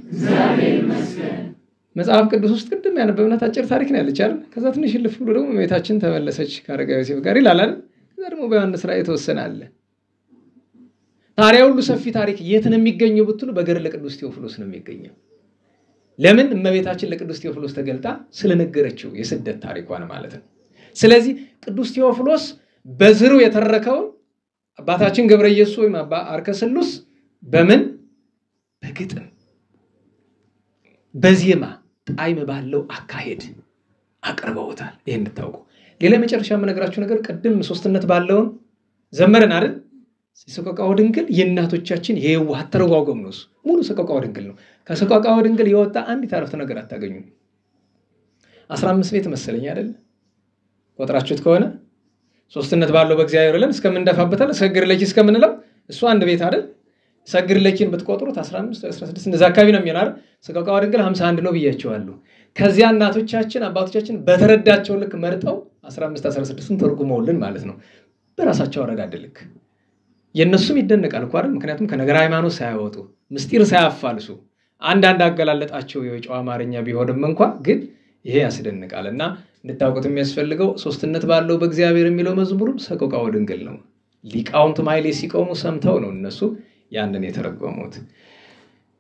መጽሐፍ ቅዱስ ውስጥ ቅድም ያነበብናት አጭር ታሪክ ነው ያለች አይደል ከዛ ትንሽ ልፍ ብሎ ደግሞ እመቤታችን ተመለሰች ካረጋዊ ዮሴፍ ጋር ይላል አይደል ከዛ ደግሞ በዮሐንስ ራእይ የተወሰነ አለ ታሪያ ሁሉ ሰፊ ታሪክ የት ነው የሚገኘው ብትሉ በገድለ ቅዱስ ቴዎፍሎስ ነው የሚገኘው ለምን እመቤታችን ለቅዱስ ቴዎፍሎስ ተገልጣ ስለነገረችው የስደት ታሪኳን ማለት ነው ስለዚህ ቅዱስ ቴዎፍሎስ በዝሩ የተረከው አባታችን ገብረ ኢየሱስ ወይም አባ አርከስሉስ በምን በግጥም በዜማ ጣይም ባለው አካሄድ አቀርበውታል ይሄን እንድታውቁ ሌላ መጨረሻ የምነግራችሁ ነገር ቅድም ሶስትነት ባለው ዘመረን አይደል ሰቆቃወ ድንግል የእናቶቻችን የዋህ ተረጓጎም ነው ሙሉ ሰቆቃወ ድንግል ነው ከሰቆቃወ ድንግል የወጣ አንድ ታረፍተ ነገር አታገኙ 15 ቤት መሰለኝ አይደል ቆጥራችሁት ከሆነ ሶስትነት ባለው በእግዚአብሔር ለን እስከምንደፋበታል ሰግር ለኪ እስከምንለው እሱ አንድ ቤት አይደል ሰግር ለኪን ብትቆጥሩት 15 16 እንደዛ አካባቢ ነው የሚሆነው ሰቆቃወ ድንግል 51 ነው ብያቸዋለሁ ከዚያ እናቶቻችን አባቶቻችን በተረዳቸው ልክ መርጠው 15 16ን ተርጉመውልን ማለት ነው በራሳቸው አረዳድልክ የነሱም ይደነቃል እኮ አይደል ምክንያቱም ከነገር ሃይማኖት ሳይወጡ ምስጢር ሳያፋልሱ አንድ አገላለጣቸው የጨዋ አማርኛ ቢሆንም እንኳን ግን ይሄ ያስደንቃልና እንድታውቁት የሚያስፈልገው ሶስትነት ባለው በእግዚአብሔር የሚለው መዝሙሩም ሰቆቃወ ድንግል ነው ሊቃውንት ማይሌ ሲቆሙ ሰምተው ነው እነሱ ያንን የተረጎሙት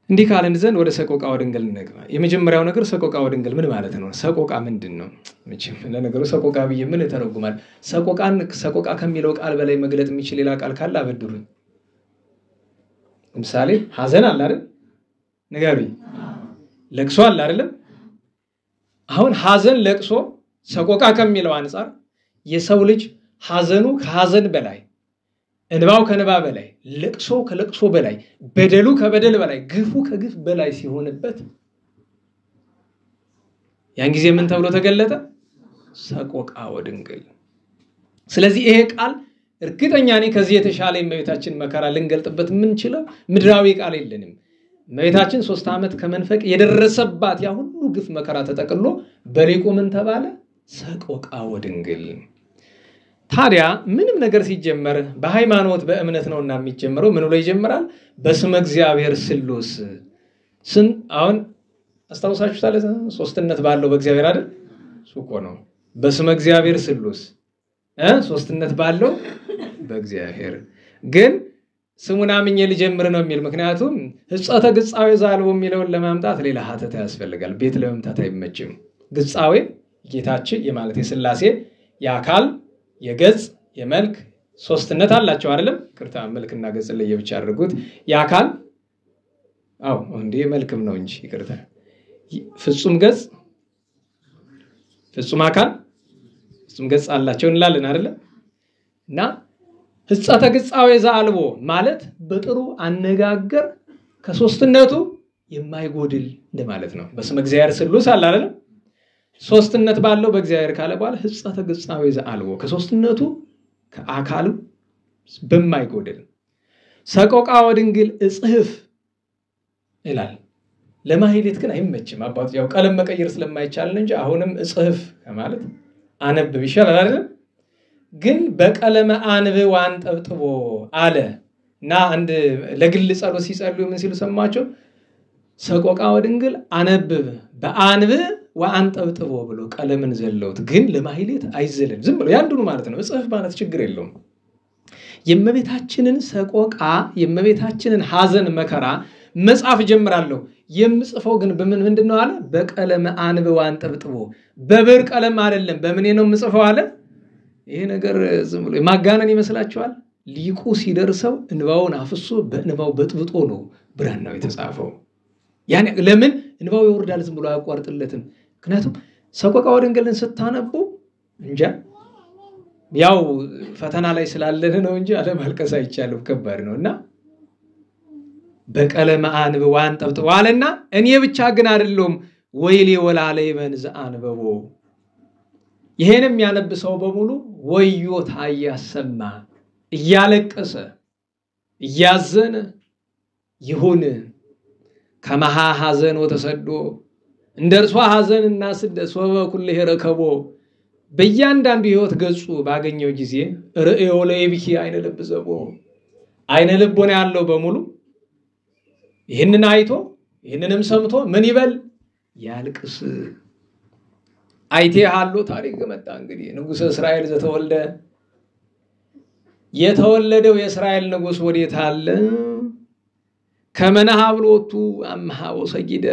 እንዲህ ካለን ዘንድ ወደ ሰቆቃወ ድንግል እንግባ የመጀመሪያው ነገር ሰቆቃወ ድንግል ምን ማለት ነው ሰቆቃ ምንድነው መቼም ለነገሩ ሰቆቃ ብዬ ምን ተረጉማል ሰቆቃ ከሚለው ቃል በላይ መግለጥ የሚችል ሌላ ቃል ካለ አበድሩኝ ለምሳሌ ሐዘን አለ አይደል ንገሪ ለቅሶ አለ አይደል አሁን ሐዘን ለቅሶ ሰቆቃ ከሚለው አንፃር የሰው ልጅ ሐዘኑ ከሐዘን በላይ እንባው ከንባ በላይ ለቅሶ ከለቅሶ በላይ በደሉ ከበደል በላይ ግፉ ከግፍ በላይ ሲሆንበት ያን ጊዜ ምን ተብሎ ተገለጠ ሰቆቃወ ድንግል ስለዚህ ይሄ ቃል እርግጠኛ ነኝ ከዚህ የተሻለ የእመቤታችን መከራ ልንገልጥበት ምንችለው ምድራዊ ቃል የለንም እመቤታችን 3 ዓመት ከመንፈቅ የደረሰባት ያ ሁሉ ግፍ መከራ ተጠቅሎ በሊቁ ምን ተባለ ሰቆቃወ ድንግል ታዲያ ምንም ነገር ሲጀመር በሃይማኖት በእምነት ነውና የሚጀምረው ምን ብሎ ይጀምራል በስመ እግዚአብሔር ስሉስ አሁን አስተዋውሳችሁታል ሶስትነት ባለው በእግዚአብሔር አይደል ሱቆ ነው በስመ እግዚአብሔር ስሉስ ሶስትነት ባለው በእግዚአብሔር ግን ስሙን አምኜ ልጀምር ነው የሚል ምክንያቱም ህጻተ ግጻዌ ዛልቦ የሚለውን ለማምጣት ሌላ ሀተታ ያስፈልጋል ቤት ለመምታት አይመችም ግጻዌ ጌታችን የማለት የሥላሴ የአካል የገጽ የመልክ ሶስትነት አላቸው አይደለም ቅርታ መልክና ገጽ ለየብቻ አድርጉት የአካል አዎ እንዴ መልክም ነው እንጂ ይቅርታ ፍጹም ገጽ ፍጹም አካል ፍጹም ገጽ አላቸው እንላለን አይደል እና ህጻተ ገጻው ዘአልቦ ማለት በጥሩ አነጋገር ከሶስትነቱ የማይጎድል እንደማለት ነው በስመ እግዚአብሔር ስሉስ አለ አይደል ሶስትነት ባለው በእግዚአብሔር ካለ በኋላ ህጻተ ገጻው ዘአልቦ ከሶስትነቱ ከአካሉ በማይጎድል ሰቆቃወ ድንግል እጽህፍ ይላል ለማህሌት ግን አይመችም አባቱ ያው ቀለም መቀየር ስለማይቻል እንጂ አሁንም እጽህፍ ማለት አነብብ ይሻላል አይደል ግን በቀለመ አንብ ዋንጠብጥቦ አለ እና አንድ ለግል ጸሎት ሲጸልዩ ምን ሲሉ ሰማቸው ሰቆቃወ ድንግል አነብብ በአንብ ዋንጠብጥቦ ብሎ ቀለምን ዘለውት ግን ለማህሌት አይዘለም ዝም ብሎ ያንዱኑ ማለት ነው እጽህፍ ማለት ችግር የለውም የመቤታችንን ሰቆቃ የመቤታችንን ሐዘን መከራ መጻፍ ጀምራለሁ የምጽፈው ግን በምን ምንድነው አለ በቀለመ አንብ ዋንጠብጥቦ በብር ቀለም አይደለም በምን ነው የምጽፈው አለ ይሄ ነገር ዝም ብሎ ማጋነን ይመስላችኋል ሊቁ ሲደርሰው እንባውን አፍሶ በእንባው በጥብጦ ነው ብራናው የተጻፈው ያኔ ለምን እንባው ይወርዳል ዝም ብሎ አያቋርጥለትም ምክንያቱም ሰቆቃወ ድንግልን ስታነቡ እንጃ ያው ፈተና ላይ ስላለነ ነው እንጂ አለ ማልቀስ አይቻልም ከባድ ነውና በቀለመ አንብ ዋንጠብጥቦ አለና እኔ ብቻ ግን አይደለም ወይሌ ወላለ ይመንዝ አንበቦ ይሄንም ያነብሰው በሙሉ ወዮታ ያሰማ እያለቀሰ እያዘነ ይሁን ከመሃ ሐዘን ወተሰዶ እንደርሷ ሐዘንና ስደት ወበኩል ይረከቦ በእያንዳንዱ ህይወት ገጹ ባገኘው ጊዜ ርእዮ ለይብኪ አይነ ልብ ዘቦ አይነ ልቦና ያለው በሙሉ ይሄንን አይቶ ይሄንንም ሰምቶ ምን ይበል ያልቅስ አይቴ ሃሎ ታሪክ መጣ እንግዲህ ንጉስ እስራኤል ዘተወልደ የተወለደው የእስራኤል ንጉስ ወዴት አለ ከመናሃብሎቱ አምሃው ሰጊደ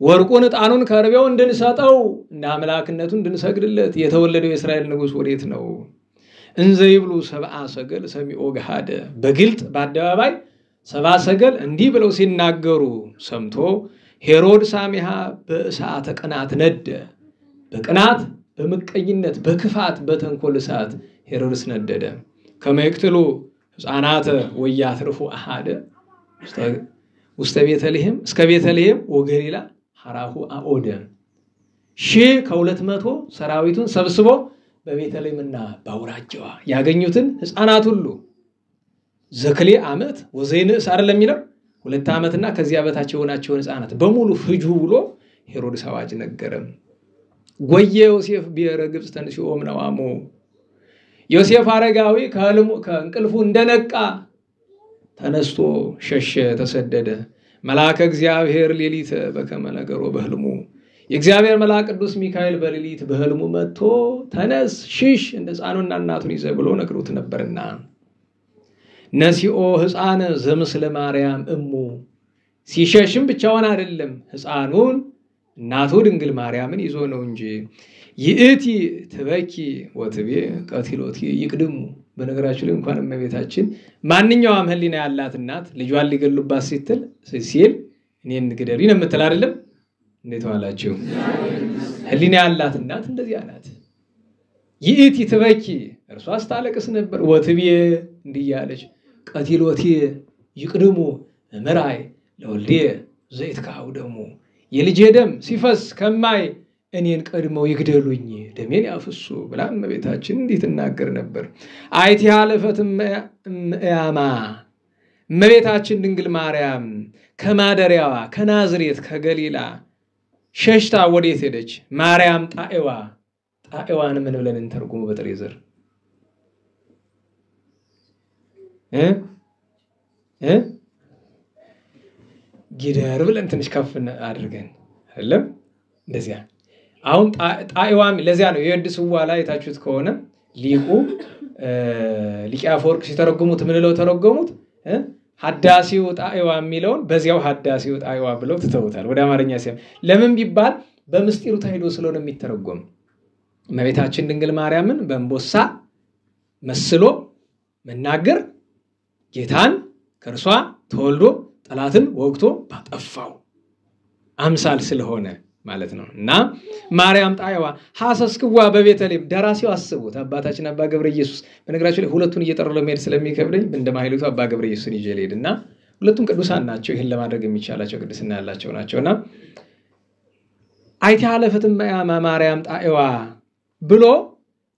ወርቁን ጣኑን ከርቤው እንድንሰጠው እና አምላክነቱ እንድንሰግድለት የተወለደው የእስራኤል ንጉስ ወዴት ነው እንዘይብሉ ሰብአ ሰገል ሰሚኦ ገሃደ በግልጥ በአደባባይ ሰብአ ሰገል እንዲህ ብለው ሲናገሩ ሰምቶ ሄሮድ ሳሚሃ በእሳተ ቅናት ነደ በቅናት በመቀኝነት በክፋት በተንኮል እሳት ሄሮድስ ነደደ ከመይክትሉ ሕፃናተ ወያትርፉ አሃደ ውስተ ቤተልሔም እስከ ቤተልሔም ወገሊላ ሐራሁ አኦደ ከ200 ሰራዊቱን ሰብስቦ በቤተልሔምና ባውራጃዋ ያገኙትን ሕፃናት ሁሉ ዘክሌ ዓመት ወዘይንስ አይደለም ይለው 2 ዓመትና ከዚያ በታች የሆናቸውን ሕፃናት በሙሉ ፍጁ ብሎ ሄሮድስ አዋጅ ነገረም ጎየ ዮሴፍ ቢረ ግብጽ ተንሲኦም ነዋሞ ዮሴፍ አረጋዊ ከእንቅልፉ እንደነቃ ተነስቶ ሸሸ ተሰደደ መልአከ እግዚአብሔር ሌሊት በከመ ነገሮ በህልሙ የእግዚአብሔር መልአክ ቅዱስ ሚካኤል በሌሊት በህልሙ መጥቶ ተነስ ሽሽ እንደ ሕፃኑና እናቱን ይዘ ብሎ ነግሮት ነበርና ነሲኦ ሕፃነ ዘምስለ ማርያም እሙ ሲሸሽም ብቻውን አይደለም ሕፃኑን እናቱ ድንግል ማርያምን ይዞ ነው እንጂ ይእቲ ትበኪ ወትቤ ቀቲሎቲ ይቅድሙ በነገራችሁ ላይ እንኳን እመቤታችን ማንኛውም ህሊና ያላት እናት ልጇን ሊገሉባት ሲል እኔን ግደሪ ነው የምትል አይደለም እንዴት ዋላችሁ ህሊና ያላት እናት እንደዚህ አላት ይእቲ ትበኪ እርሷ አስታለቅስ ነበር ወትቤ እንዲያለች ቀቲሎቲ ይቅድሙ ምራይ ለወልዴ ዘይት ካው ደሙ የልጄ ደም ሲፈስ ከማይ እኔን ቀድመው ይግደሉኝ ደሜን ያፍሱ ብላ እመቤታችን እንዴት ተናገር ነበር አይቲ ሐለፈት እያማ እመቤታችን ድንግል ማርያም ከማደሪያዋ ከናዝሬት ከገሊላ ሸሽታ ወዴት ሄደች ማርያም ጣኤዋን ምን ብለን እንተርጉሙ በጥሬ ዘር ጊደር ብለን ትንሽ ከፍ አድርገን አይደለም እንደዚያ አሁን ጣኤዋም ለዚያ ነው የወድስዋ ላይ ታችሁት ከሆነ ሊቁ ሊቃፎርክ ሲተረጉሙት ምን ለው ተረጉሙት ሐዳሲው ጣኤዋ የሚለውን በዚያው ሐዳሲው ጣኤዋ ብለው ተተውታል ወደ አማርኛ ሲያም ለምን ቢባል በምስጢሩ ታይዶ ስለሆነ የሚተረጎም እመቤታችን ድንግል ማርያምን በእንቦሳ መስሎ መናገር ጌታን ከርሷ ተወልዶ ጠላትን ወግቶ ባጠፋው አምሳል ስለሆነ ማለት ነው። እና ማርያም ጣይዋ ሐሰስክዋ በቤተልሔም ደራሲው አስቡት አባታችን አባ ገብረ ኢየሱስ በነገራችን ላይ ሁለቱን እየጠሩ ለመሄድ ስለሚከብደኝ እንደማይሉት አባ ገብረ ኢየሱስን ይዤ ልሄድና ሁለቱም ቅዱሳን ናቸው። ይሄን ለማድረግ የሚቻላቸው ቅድስና ያላቸው ናቸውና አይታ አለፈትም ማርያም ጣይዋ ብሎ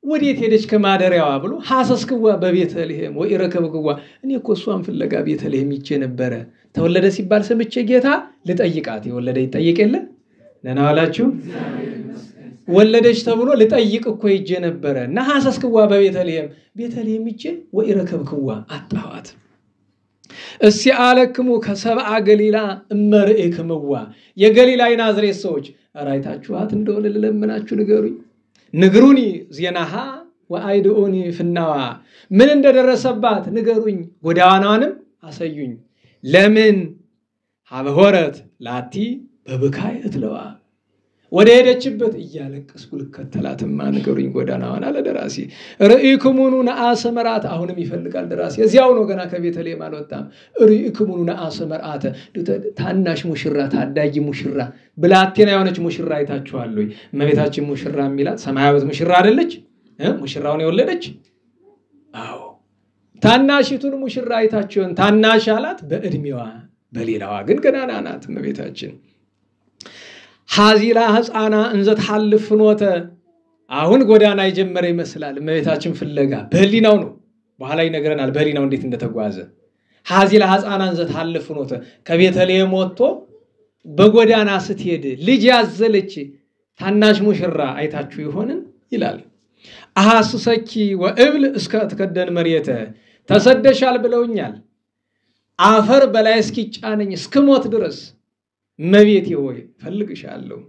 ወዴት ሄደች ከማደሪያዋ ብሎ ሐሰስክዋ በቤተልሔም ወኢረከብክዋ እኔ እኮ እሷን ፍለጋ ቤተልሔም ይቼ ነበረ ተወለደ ሲባል ሰምቼ ጌታ ልጠይቃት የወለደ ይጠይቅ የለ ነና ዋላችሁ ወለደች ተብሎ ልጠይቅ እኮ ይጄ ነበረ እና ሐሰስክዋ በቤተልሔም ይቼ ወኢረከብክዋ አጣዋት እሲ አለክሙ ከሰብአ ገሊላ እመርኤክምዋ የገሊላ የናዝሬት ሰዎች አራይታችኋት እንደሆነ ለለምናችሁ ንገሩኝ ዜናሃ ወአይድኡኒ ፍናዋ ምን እንደደረሰባት ንገሩኝ ጎዳናዋንም አሳዩኝ ለምን ሀበሆረት ላቲ በብካይ እትለዋ ወደ ሄደችበት እያለቀስኩ ልከተላትማ ንገሩኝ ጎዳናዋን አለ ደራሲ ርኢክሙኑ ነአሰ መርዓት አሁንም ይፈልጋል ደራሲ እዚያው ነው ገና ከቤተልሔም አልወጣም ርኢክሙኑ ነአሰ መርዓት ታናሽ ሙሽራ ታዳጊ ሙሽራ ብላቴና የሆነች ሙሽራ አይታችኋል ወይ እመቤታችን ሙሽራ የሚላት ሰማያዊት ሙሽራ አይደለች ሙሽራውን የወለደች አዎ ታናሽቱን ሙሽራ አይታችሁን ታናሽ አላት በእድሜዋ በሌላዋ ግን ገናና ናት እመቤታችን ሐዚላ ህፃና እንዘት ሐልፍ ፍኖተ አሁን ጎዳና ይጀመረ ይመስላል እመቤታችን ፍለጋ በህሊናው ነው በኋላ ይነገረናል በህሊናው እንዴት እንደተጓዘ ሐዚላ ህፃና እንዘት ሐልፍ ፍኖተ ከቤተልሔም ወጥቶ በጎዳና ስትሄድ ልጅ ያዘለች ታናሽ ሙሽራ አይታችሁ ይሆንን ይላል አሐስሰኪ ወእብል እስከ ተከደን መሬተ ተሰደሻል ብለውኛል አፈር በላይ እስኪጫነኝ እስከሞት ድረስ መቤቴ ሆይ ፈልግሻለሁ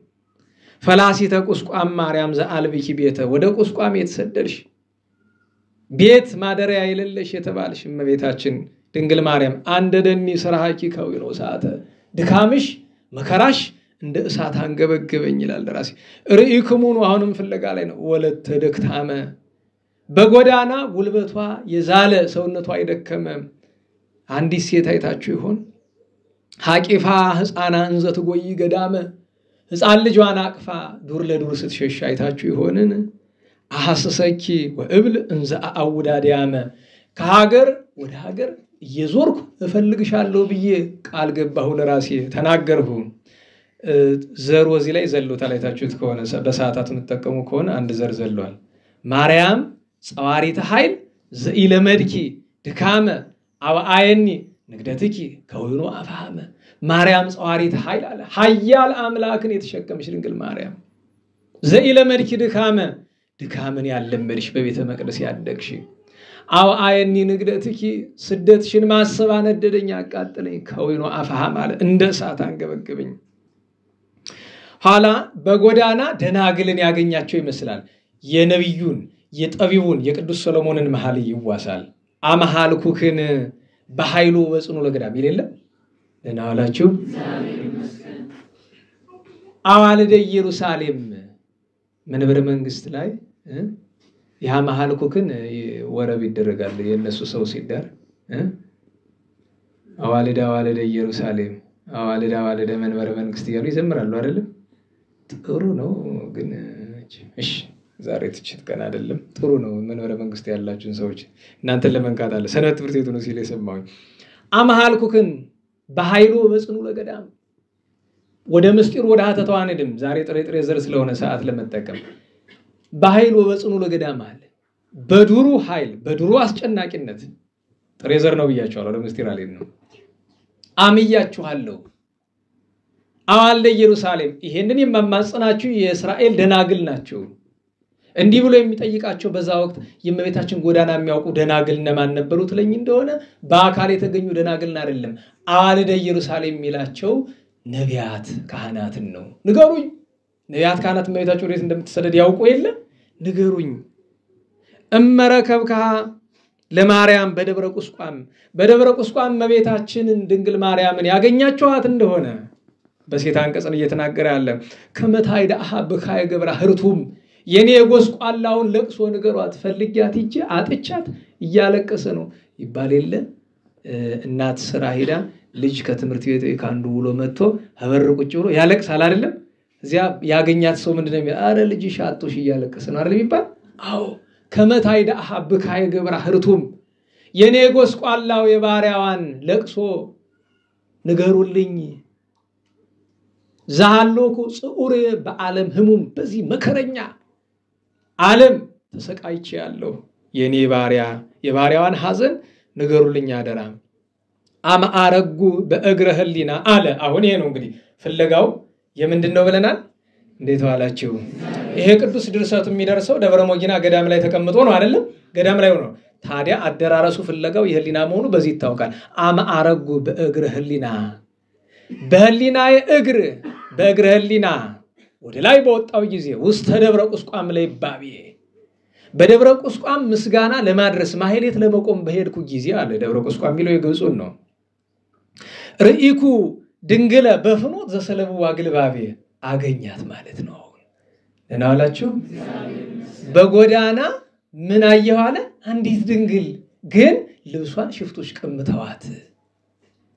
ፈላሲተ ቁስቋም ማርያም ዘአልብኪ ቤተ ወደ ቁስቋም የተሰደድሽ ቤት ማደሪያ የሌለሽ የተባልሽ እመቤታችን ድንግል ማርያም አንደደኒ ስራሃኪ ከዊኖ ሰዓተ ድካምሽ መከራሽ እንደ እሳት አንገበገበኝ ይላል ደራሲ ርኢክሙኑ አሁንም ፍለጋ ላይ ነው ወለተ ደክታመ በጎዳና ጉልበቷ የዛለ ሰውነቷ አይደከመ አንዲት ሴት አይታችሁ ይሆን ሐቂፋ ህፃና እንዘት ጎይ ገዳመ ህፃን ልጇን አቅፋ ዱር ለዱር ስትሸሽ አይታችሁ ይሆንን አሐስሰኪ ወእብል እንዘ አውዳዲያመ ከሀገር ወደ ሀገር እየዞርኩ እፈልግሻለሁ ብዬ ቃል ገባሁ ለራሴ ተናገርሁ ዘር ወዚህ ላይ ዘሎታል አይታችሁት ከሆነ በሰዓታት የምትጠቀሙ ከሆነ አንድ ዘር ዘሏል ማርያም ጸዋሪተ ኃይል ዘኢለመድኪ ድካመ አብአየኒ ንግደትኪ ከወይኑ አፋመ ማርያም ጸዋሪተ ኃይል አለ ኃያል አምላክን የተሸከመሽ ድንግል ማርያም ዘኢለመድኪ ድካመን ያለመድሽ በቤተ መቅደስ ያደግሽ አብአየኒ ንግደትኪ ስደትሽን ማሰብ አነደደኝ አቃጠለኝ ከወይኑ አፋም አለ እንደ እሳት አንገበገበኝ ኋላ በጎዳና ደናግልን ያገኛቸው ይመስላል የነብዩን የጠቢቡን የቅዱስ ሰሎሞንን መሐል ይዋሳል አመሐልኩክን በኃይሉ ወጽኑ ለገዳም ይለለ ለናላችሁ አዋልደ ኢየሩሳሌም መንበረ መንግስት ላይ ያ መሐልኩክን ወረብ ይደረጋል የነሱ ሰው ሲዳር አዋልደ ኢየሩሳሌም አዋልደ መንበረ መንግስት ይያሉ ይዘምራሉ አይደለም ጥሩ ነው ግን እሺ ዛሬ ትችት ቀን አይደለም ጥሩ ነው መንበረ መንግስት ያላችሁን ሰዎች እናንተን ለመንካት አለ ሰንበት ትምህርት ቤቱ ነው ሲል የሰማሁኝ አመሐልኩክን በኃይሉ በጽኑ ለገዳም ወደ ምስጢር ወደ ሀተታው አንድም ዛሬ ጥሬ ዘር ስለሆነ ሰዓት ለመጠቀም በኃይሉ በጽኑ ለገዳም አለ በዱሩ ኃይል በዱሩ አስጨናቂነት ጥሬ ዘር ነው ብያችኋለሁ ለምስጢር አለኝ ነው አምያችኋለሁ አዋልደ ኢየሩሳሌም ይሄንን የማማጽናችሁ የእስራኤል ደናግል ናቸው እንዲህ ብሎ የሚጠይቃቸው በዛ ወቅት የእመቤታችን ጎዳና የሚያውቁ ደናግል እነማን ነበሩ ትለኝ እንደሆነ በአካል የተገኙ ደናግልን አይደለም አዋልደ ኢየሩሳሌም የሚላቸው ነቢያት ካህናትን ነው ንገሩኝ ነቢያት ካህናት እመቤታችን ወዴት እንደምትሰደድ ያውቁ የለ ንገሩኝ እመረከብካ ለማርያም በደብረ ቁስቋም እመቤታችንን ድንግል ማርያምን ያገኛቸዋት እንደሆነ በሴት አንቀጽን እየተናገረ ያለ ከመታይዳ አብካይ ገብራ ህርቱም የኔ የጎስቋላውን ለቅሶ ንገሯት ፈልጊያት ይቼ አጥቻት እያለቀሰ ነው ይባል የለ እናት ስራ ሄዳ ልጅ ከትምህርት ቤት ካንዱ ውሎ መጥቶ ሀበር ቁጭ ብሎ ያለቅሳል አይደለም? እዚያ ያገኛት ሰው ምንድነው የሚለው? አረ ልጅሽ አጥቶሽ እያለቀሰ ነው አይደል የሚባል? አዎ ከመታይ ዳሐብካይ ገብራ ህርቱም የኔ ጎስቋላው የባሪያዋን ለቅሶ ንገሩልኝ። ዛሃሎኩ ጽኡር በዓለም ህሙም በዚህ መከረኛ ዓለም ተሰቃይቼ ያለው የኔ ባሪያ የባሪያዋን ሐዘን ንገሩልኝ አደራ። አማአረጉ በእግረ ህሊና አለ። አሁን ይሄ ነው እንግዲህ ፍለጋው የምንድነው ብለናል? እንዴት ዋላችሁ? ይሄ ቅዱስ ድርሰቱ የሚደርሰው ደብረ ሞጊና ገዳም ላይ ተቀምጦ ነው አይደለም? ገዳም ላይ ነው። ታዲያ አደራረሱ ፍለጋው የህሊና መሆኑ በዚህ ይታወቃል። አማአረጉ በእግረ ህሊና በህሊናዬ እግር በእግረ ህሊና ወደ ላይ በወጣው ጊዜ ውስጥ ደብረ ቁስቋም ላይ ባቤ በደብረ ቁስቋም ምስጋና ለማድረስ ማህሌት ለመቆም በሄድኩ ጊዜ አለ። ደብረ ቁስቋም የሚለው የግብፁን ነው። ርኢኩ ድንግለ በፍኖት ዘሰለሙ ዋግልባቤ አገኛት ማለት ነው። ደህና ዋላችሁ? በጎዳና ምን አየሁ አለ? አንዲት ድንግል ግን ልብሷን ሽፍቶች ቀምተዋት፣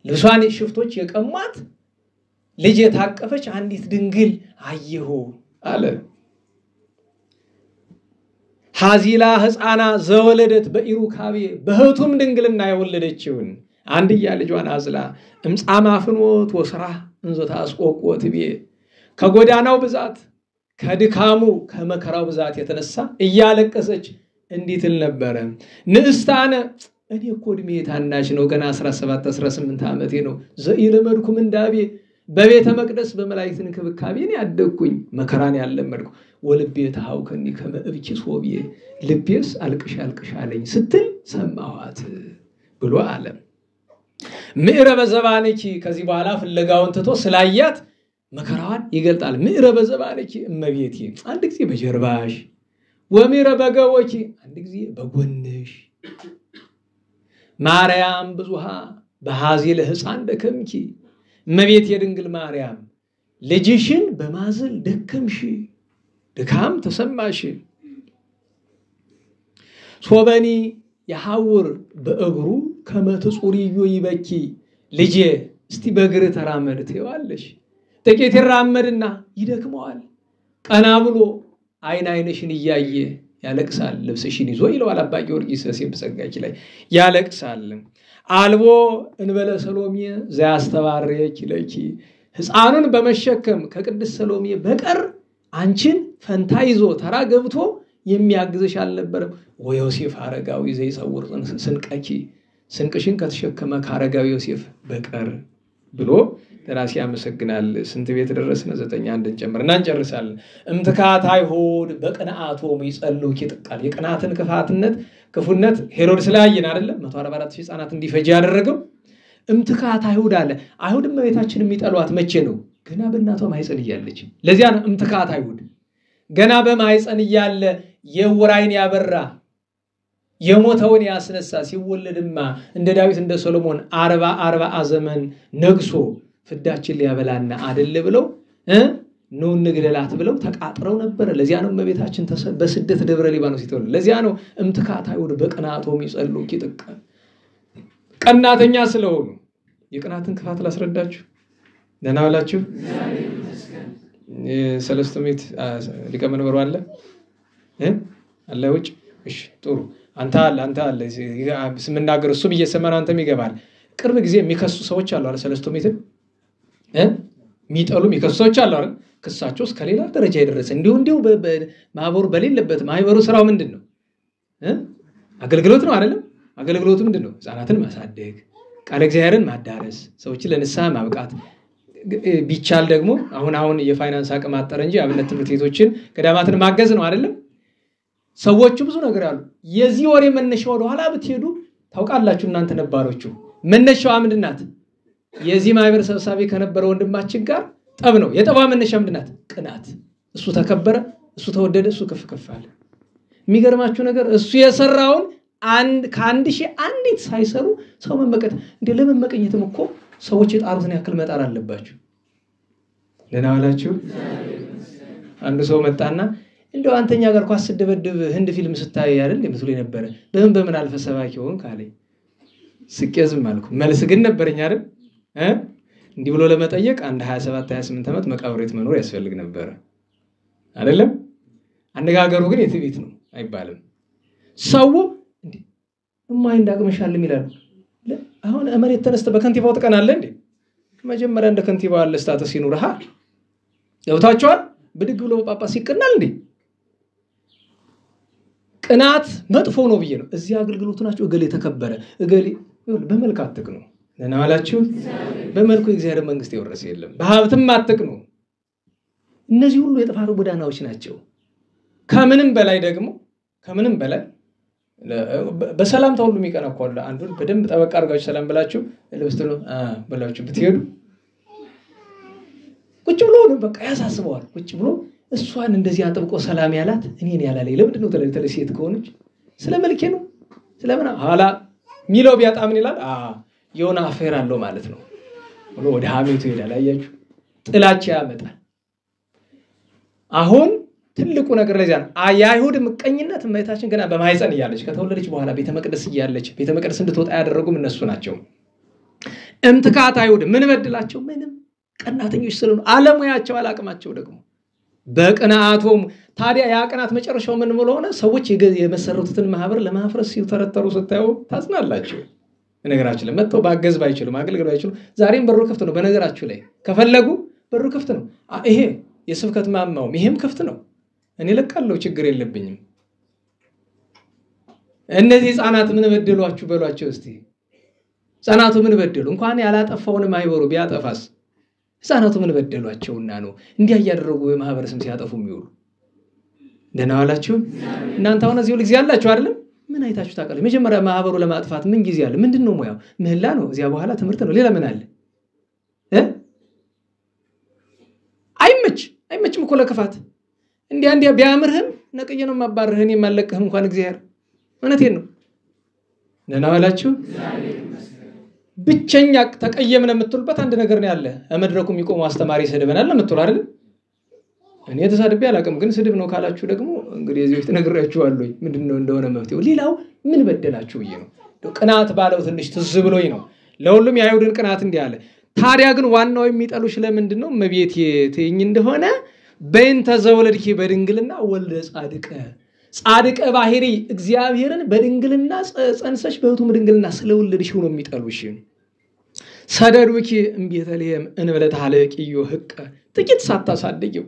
ልብሷን ሽፍቶች የቀሟት ልጅ የታቀፈች አንዲት ድንግል አየሁ አለ። ሐዚላ ህፃና ዘወለደት በኢሩካቤ በህቱም ድንግልና የወለደችውን አንድያ ልጇን አዝላ እምጻማ ፍኖት ወስራ እንዘታ አስቆቆት ቤ ከጎዳናው ብዛት ከድካሙ ከመከራው ብዛት የተነሳ እያለቀሰች እንዲትል ነበር። ንስታነ እኔ እኮ እድሜ ታናሽ ነው ገና 17 18 ዓመቴ ነው። ዘኢለመድኩም እንዳቤ በቤተ መቅደስ በመላእክት እንክብካቤ ነው ያደግኩኝ መከራን ያለመድኩ። ወልቤ ተሐውከኒ ከመእብኪ ሶቤ ልቤስ አልቅሽ አልቅሽ አለኝ ስትል ሰማኋት ብሎ አለ። ምዕረበ ዘባንኪ ከዚህ በኋላ ፍለጋውን ትቶ ስላያት መከራዋን ይገልጣል። ምዕረበ ዘባንኪ እመቤቴ አንድ ጊዜ በጀርባሽ ወምዕረበ ገቦኪ አንድ ጊዜ በጎንሽ ማርያም ብዙሃ በሐዚለ ሕፃን ደከምኪ እመቤቴ የድንግል ማርያም ልጅሽን በማዘል ደከምሽ ድካም ተሰማሽ። ሶበኒ የሐውር በእግሩ ከመትጹሪዮ ይበኪ ልጄ እስቲ በእግር ተራመድ ትይዋለሽ። ጥቂት ይራመድና ይደክመዋል። ቀና ብሎ አይን አይንሽን እያየ ያለቅሳል። ልብስሽን ይዞ ይለዋል አባ ጊዮርጊስ ሲብጸጋች ላይ ያለቅሳል። አልቦ እንበለ ሰሎሜ ዘያስተባረኪ ለኪ ሕፃኑን በመሸከም ከቅድስት ሰሎሜ በቀር አንቺን ፈንታ ይዞ ተራ ገብቶ የሚያግዝሽ አልነበረም። ወዮሴፍ አረጋዊ ዘይጸውር ስንቀኪ ስንቅሽን ከተሸከመ ካረጋዊ ዮሴፍ በቀር ብሎ ደራሲ ያመሰግናል። ስንት ቤት ደረስነ? 9 አንድን ጨምርና እንጨርሳለን። እምትካት አይሁድ በቅንዓቶም ይጸልዩኪ ጥቃል የቅናትን ክፋትነት ክፉነት ሄሮድስ ላይ ያየን አይደለም 144,000 ሕፃናት እንዲፈጅ ያደረገው እምትካት አይሁድ አለ። አይሁድም በቤታችን የሚጠሏት መቼ ነው? ገና በእናቷ ማይጸን እያለች። ለዚያ ነው እምትካት አይሁድ ገና በማይጸን እያለ የውራይን ያበራ የሞተውን ያስነሳ ሲወለድማ እንደ ዳዊት እንደ ሰሎሞን 40 ዘመን ነግሶ ፍዳችን ሊያበላና አይደል ብለው ኑ እንግደላት ብለው ተቃጥረው ነበር። ለዚያ ነው እመቤታችን በስደት ደብረ ሊባኖስ ይተወለ። ለዚያ ነው እምትካት አይሁድ በቅናቶም ይጸልዩኪ ጥቃል ቀናተኛ ስለሆኑ። የቅናትን ክፋት ላስረዳችሁ። ደህና ዋላችሁ? ሰለስቱ ምዕት ሊቀ መንበሩ አለ አለ ውጭ። እሺ ጥሩ። አንተ አለ ስምናገር እሱም እየሰማን አንተም ይገባል። ቅርብ ጊዜ የሚከሱ ሰዎች አሉ አይደል? ሰለስቱ ምዕትን የሚጠሉ የሚከሱ ሰዎች አሉ አይደል? ክሳቸው እስከ ሌላ ደረጃ የደረሰ እንዲሁ ማህበሩ በሌለበት ማህበሩ ስራው ምንድነው? አገልግሎት ነው አይደለም? አገልግሎቱ ምንድነው? ሕፃናትን ማሳደግ፣ ቃለ እግዚአብሔርን ማዳረስ፣ ሰዎችን ለንስሐ ማብቃት ቢቻል ደግሞ አሁን የፋይናንስ አቅም አጠረ እንጂ አብነት ትምህርት ቤቶችን ገዳማትን ማገዝ ነው አይደለም? ሰዎቹ ብዙ ነገር አሉ። የዚህ ወሬ መነሻው ወደ ኋላ ብትሄዱ ታውቃላችሁ እናንተ ነባሮቹ መነሻዋ ምንድናት? የዚህ ማህበር ሰብሳቢ ከነበረ ወንድማችን ጋር ጠብ ነው። የጠባ መነሻ ምንድናት? ቅናት። እሱ ተከበረ፣ እሱ ተወደደ፣ እሱ ከፍ አለ። የሚገርማችሁ ነገር እሱ የሰራውን ከአንድ ሺህ አንዲት ሳይሰሩ ሰው መመቀት እንደ ለመመቀኘትም እኮ ሰዎች የጣሩትን ያክል መጣር አለባችሁ። ደህና ዋላችሁ? አንድ ሰው መጣና እንደው አንተኛ ጋር ኳስ ስደበድብ ህንድ ፊልም ስታይ አይደል የምትሉኝ ነበር። በምን አልፈ ሰባኪ ሆንክ አለኝ። ስቄ ዝም አልኩ። መልስ ግን ነበረኝ አይደል? እንዲህ ብሎ ለመጠየቅ አንድ 27 28 ዓመት መቃብር ቤት መኖር ያስፈልግ ነበር አይደለም? አነጋገሩ ግን የትዕቢት ነው አይባልም። ሰው እንዴ እማይ እንዳቅመሻልም ይላል። አሁን መሬት ተነስተ በከንቲባው ተቀናለ እንዴ? መጀመሪያ እንደ ከንቲባው ያለ ስታተስ ይኑርሃ። ያውታቸዋል ብድግ ብሎ ጳጳስ ይቀናል እንዴ? ቅናት መጥፎ ነው ብዬ ነው። እዚህ አገልግሎቱ ናቸው እገሌ ተከበረ እገሌ በመልክ አትቅኑ ለና ዋላችሁ። በመልኩ የእግዚአብሔር መንግስት ይወረስ የለም። በሀብትም አትቅኑ። እነዚህ ሁሉ የጥፋት ጎዳናዎች ናቸው። ከምንም በላይ ደግሞ ከምንም በላይ በሰላም ተሁሉ የሚቀናኳል። አንዱን በደንብ ጠበቅ አድርጋችሁ ሰላም ብላችሁ ለብስተሉ ብላችሁ ብትሄዱ ቁጭ ብሎ ነው በቃ ያሳስበዋል። ቁጭ ብሎ እሷን እንደዚህ አጥብቆ ሰላም ያላት እኔን ያላለኝ ለምንድን ነው ተለተለ ሴት ከሆነች ስለመልኬ ነው ስለምን ኋላ ሚለው ቢያጣ ምን ይላል? የሆነ አፌር አለው ማለት ነው ብሎ ወደ ሀሜቱ ይሄዳል። አያችሁ ጥላቻ ያመጣል። አሁን ትልቁ ነገር ለዚያ ነው የአይሁድ ምቀኝነት እመቤታችን ገና በማህፀን እያለች ከተወለደች በኋላ ቤተ መቅደስ እያለች ቤተ መቅደስ እንድትወጣ ያደረጉም እነሱ ናቸው። እምትካት አይሁድ ምን በድላቸው? ምንም ቀናተኞች ስለሆኑ አለሙያቸው አላቅማቸው ደግሞ በቅናአቶም ታዲያ ያ ቅናት መጨረሻው ምን ብሎ ሆነ? ሰዎች የመሰረቱትን ማህበር ለማፍረስ ሲተረተሩ ስታዩ ታዝናላችሁ። ነገራችን ላይ መጥተው ባገዝ ባይችሉ ማገልገል ባይችሉ ዛሬም በሩ ክፍት ነው። በነገራችሁ ላይ ከፈለጉ በሩ ክፍት ነው። ይሄ የስብከት ማማውም ይሄም ክፍት ነው። እኔ ለቃለው ችግር የለብኝም። እነዚህ ህፃናት ምን በደሏችሁ በሏቸው እስቲ። ህፃናቱ ምን በደሉ? እንኳን ያላጠፋውን ማይበሩ ቢያጠፋስ ህፃናቱ ምን በደሏቸውና ነው እንዲያ ያያደረጉ የማህበር ስም ሲያጠፉ የሚውሉ? ደህና ዋላችሁ። እናንተ አሁን እዚሁ ልጅ ያላችሁ አይደለም? ምን አይታችሁ ታውቃለህ? መጀመሪያ ማህበሩ ለማጥፋት ምን ጊዜ አለ? ምንድነው ሙያው? ምህላ ነው። እዚያ በኋላ ትምህርት ነው። ሌላ ምን አለ? አይመችም እኮ ለክፋት። እንዲያ ቢያምርህም ነቅዬ ነው ማባረህን የማለቅህም እንኳን እግዚአብሔር እውነቴን ነው። ደህና ዋላችሁ። ብቸኛ ተቀየምን የምትሉበት አንድ ነገር ነው ያለ። መድረኩም ይቆሙ አስተማሪ ሰድበናል ለምትሉ አይደል? እኔ ተሳድቤ አላቅም፣ ግን ስድብ ነው ካላችሁ ደግሞ እንግዲህ እዚህ ውስጥ ነግሬያችኋለሁ ምንድነው እንደሆነ መፍትሄው። ሌላው ምን በደላችሁ ብዬ ነው። ቅናት ባለው ትንሽ ትዝ ብሎኝ ነው። ለሁሉም የአይሁድን ቅናት እንዲህ አለ። ታዲያ ግን ዋናው የሚጠሉሽ ለምንድነው? እመቤቴ ትይኝ እንደሆነ በእንተ ዘወለድኪ በድንግልና ወልደ ጻድቀ ባህሪ እግዚአብሔርን በድንግልና ጸንሰሽ በህቱም ድንግልና ስለወለድሽ ነው የሚጠሉሽ። ሰደዱኪ እምቤተልሔም እንበለተ ሀለቅዮ ህቀ ጥቂት ሳታሳድጊው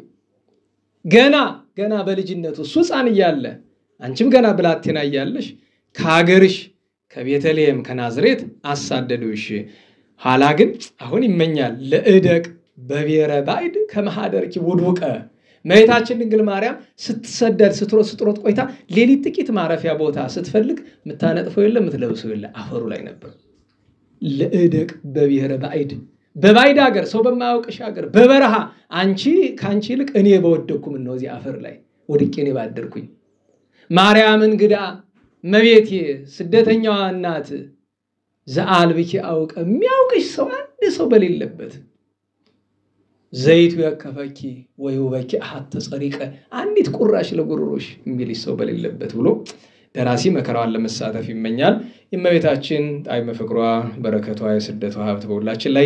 ገና በልጅነቱ እሱ ሕፃን እያለ አንቺም ገና ብላቴና እያለሽ ከሀገርሽ ከቤተልሔም ከናዝሬት አሳደዱሽ። ኋላ ግን አሁን ይመኛል ለእደቅ በብሔረ ባዕድ ከመሃደርኪ ውዱቀ። እመቤታችን ድንግል ማርያም ስትሰደድ ስትሮጥ ቆይታ ሌሊት ጥቂት ማረፊያ ቦታ ስትፈልግ ምታነጥፈው የለ ምትለብሰው የለ አፈሩ ላይ ነበር። ለእደቅ በብሔረ ባዕድ በባዕድ ሀገር ሰው በማያውቅሽ ሀገር በበረሃ ካንቺ ይልቅ እኔ በወደኩም ነው እዚህ አፈር ላይ ወድቄ እኔ ባደርኩኝ። ማርያም እንግዳ እመቤቴ ስደተኛዋ እናት ዘአልብኪ አውቀ የሚያውቅሽ ሰው አንድ ሰው በሌለበት ዘይቱ ያከፈኪ ወይውበኪ አሐተ ጸሪቀ አንዲት ቁራሽ ለጉሮሮሽ የሚልሽ ሰው በሌለበት ብሎ ደራሲ መከራዋን ለመሳተፍ ይመኛል። የእመቤታችን ጣዕመ ፍቅሯ በረከቷ የስደቷ ሀብት በሁላችን ላይ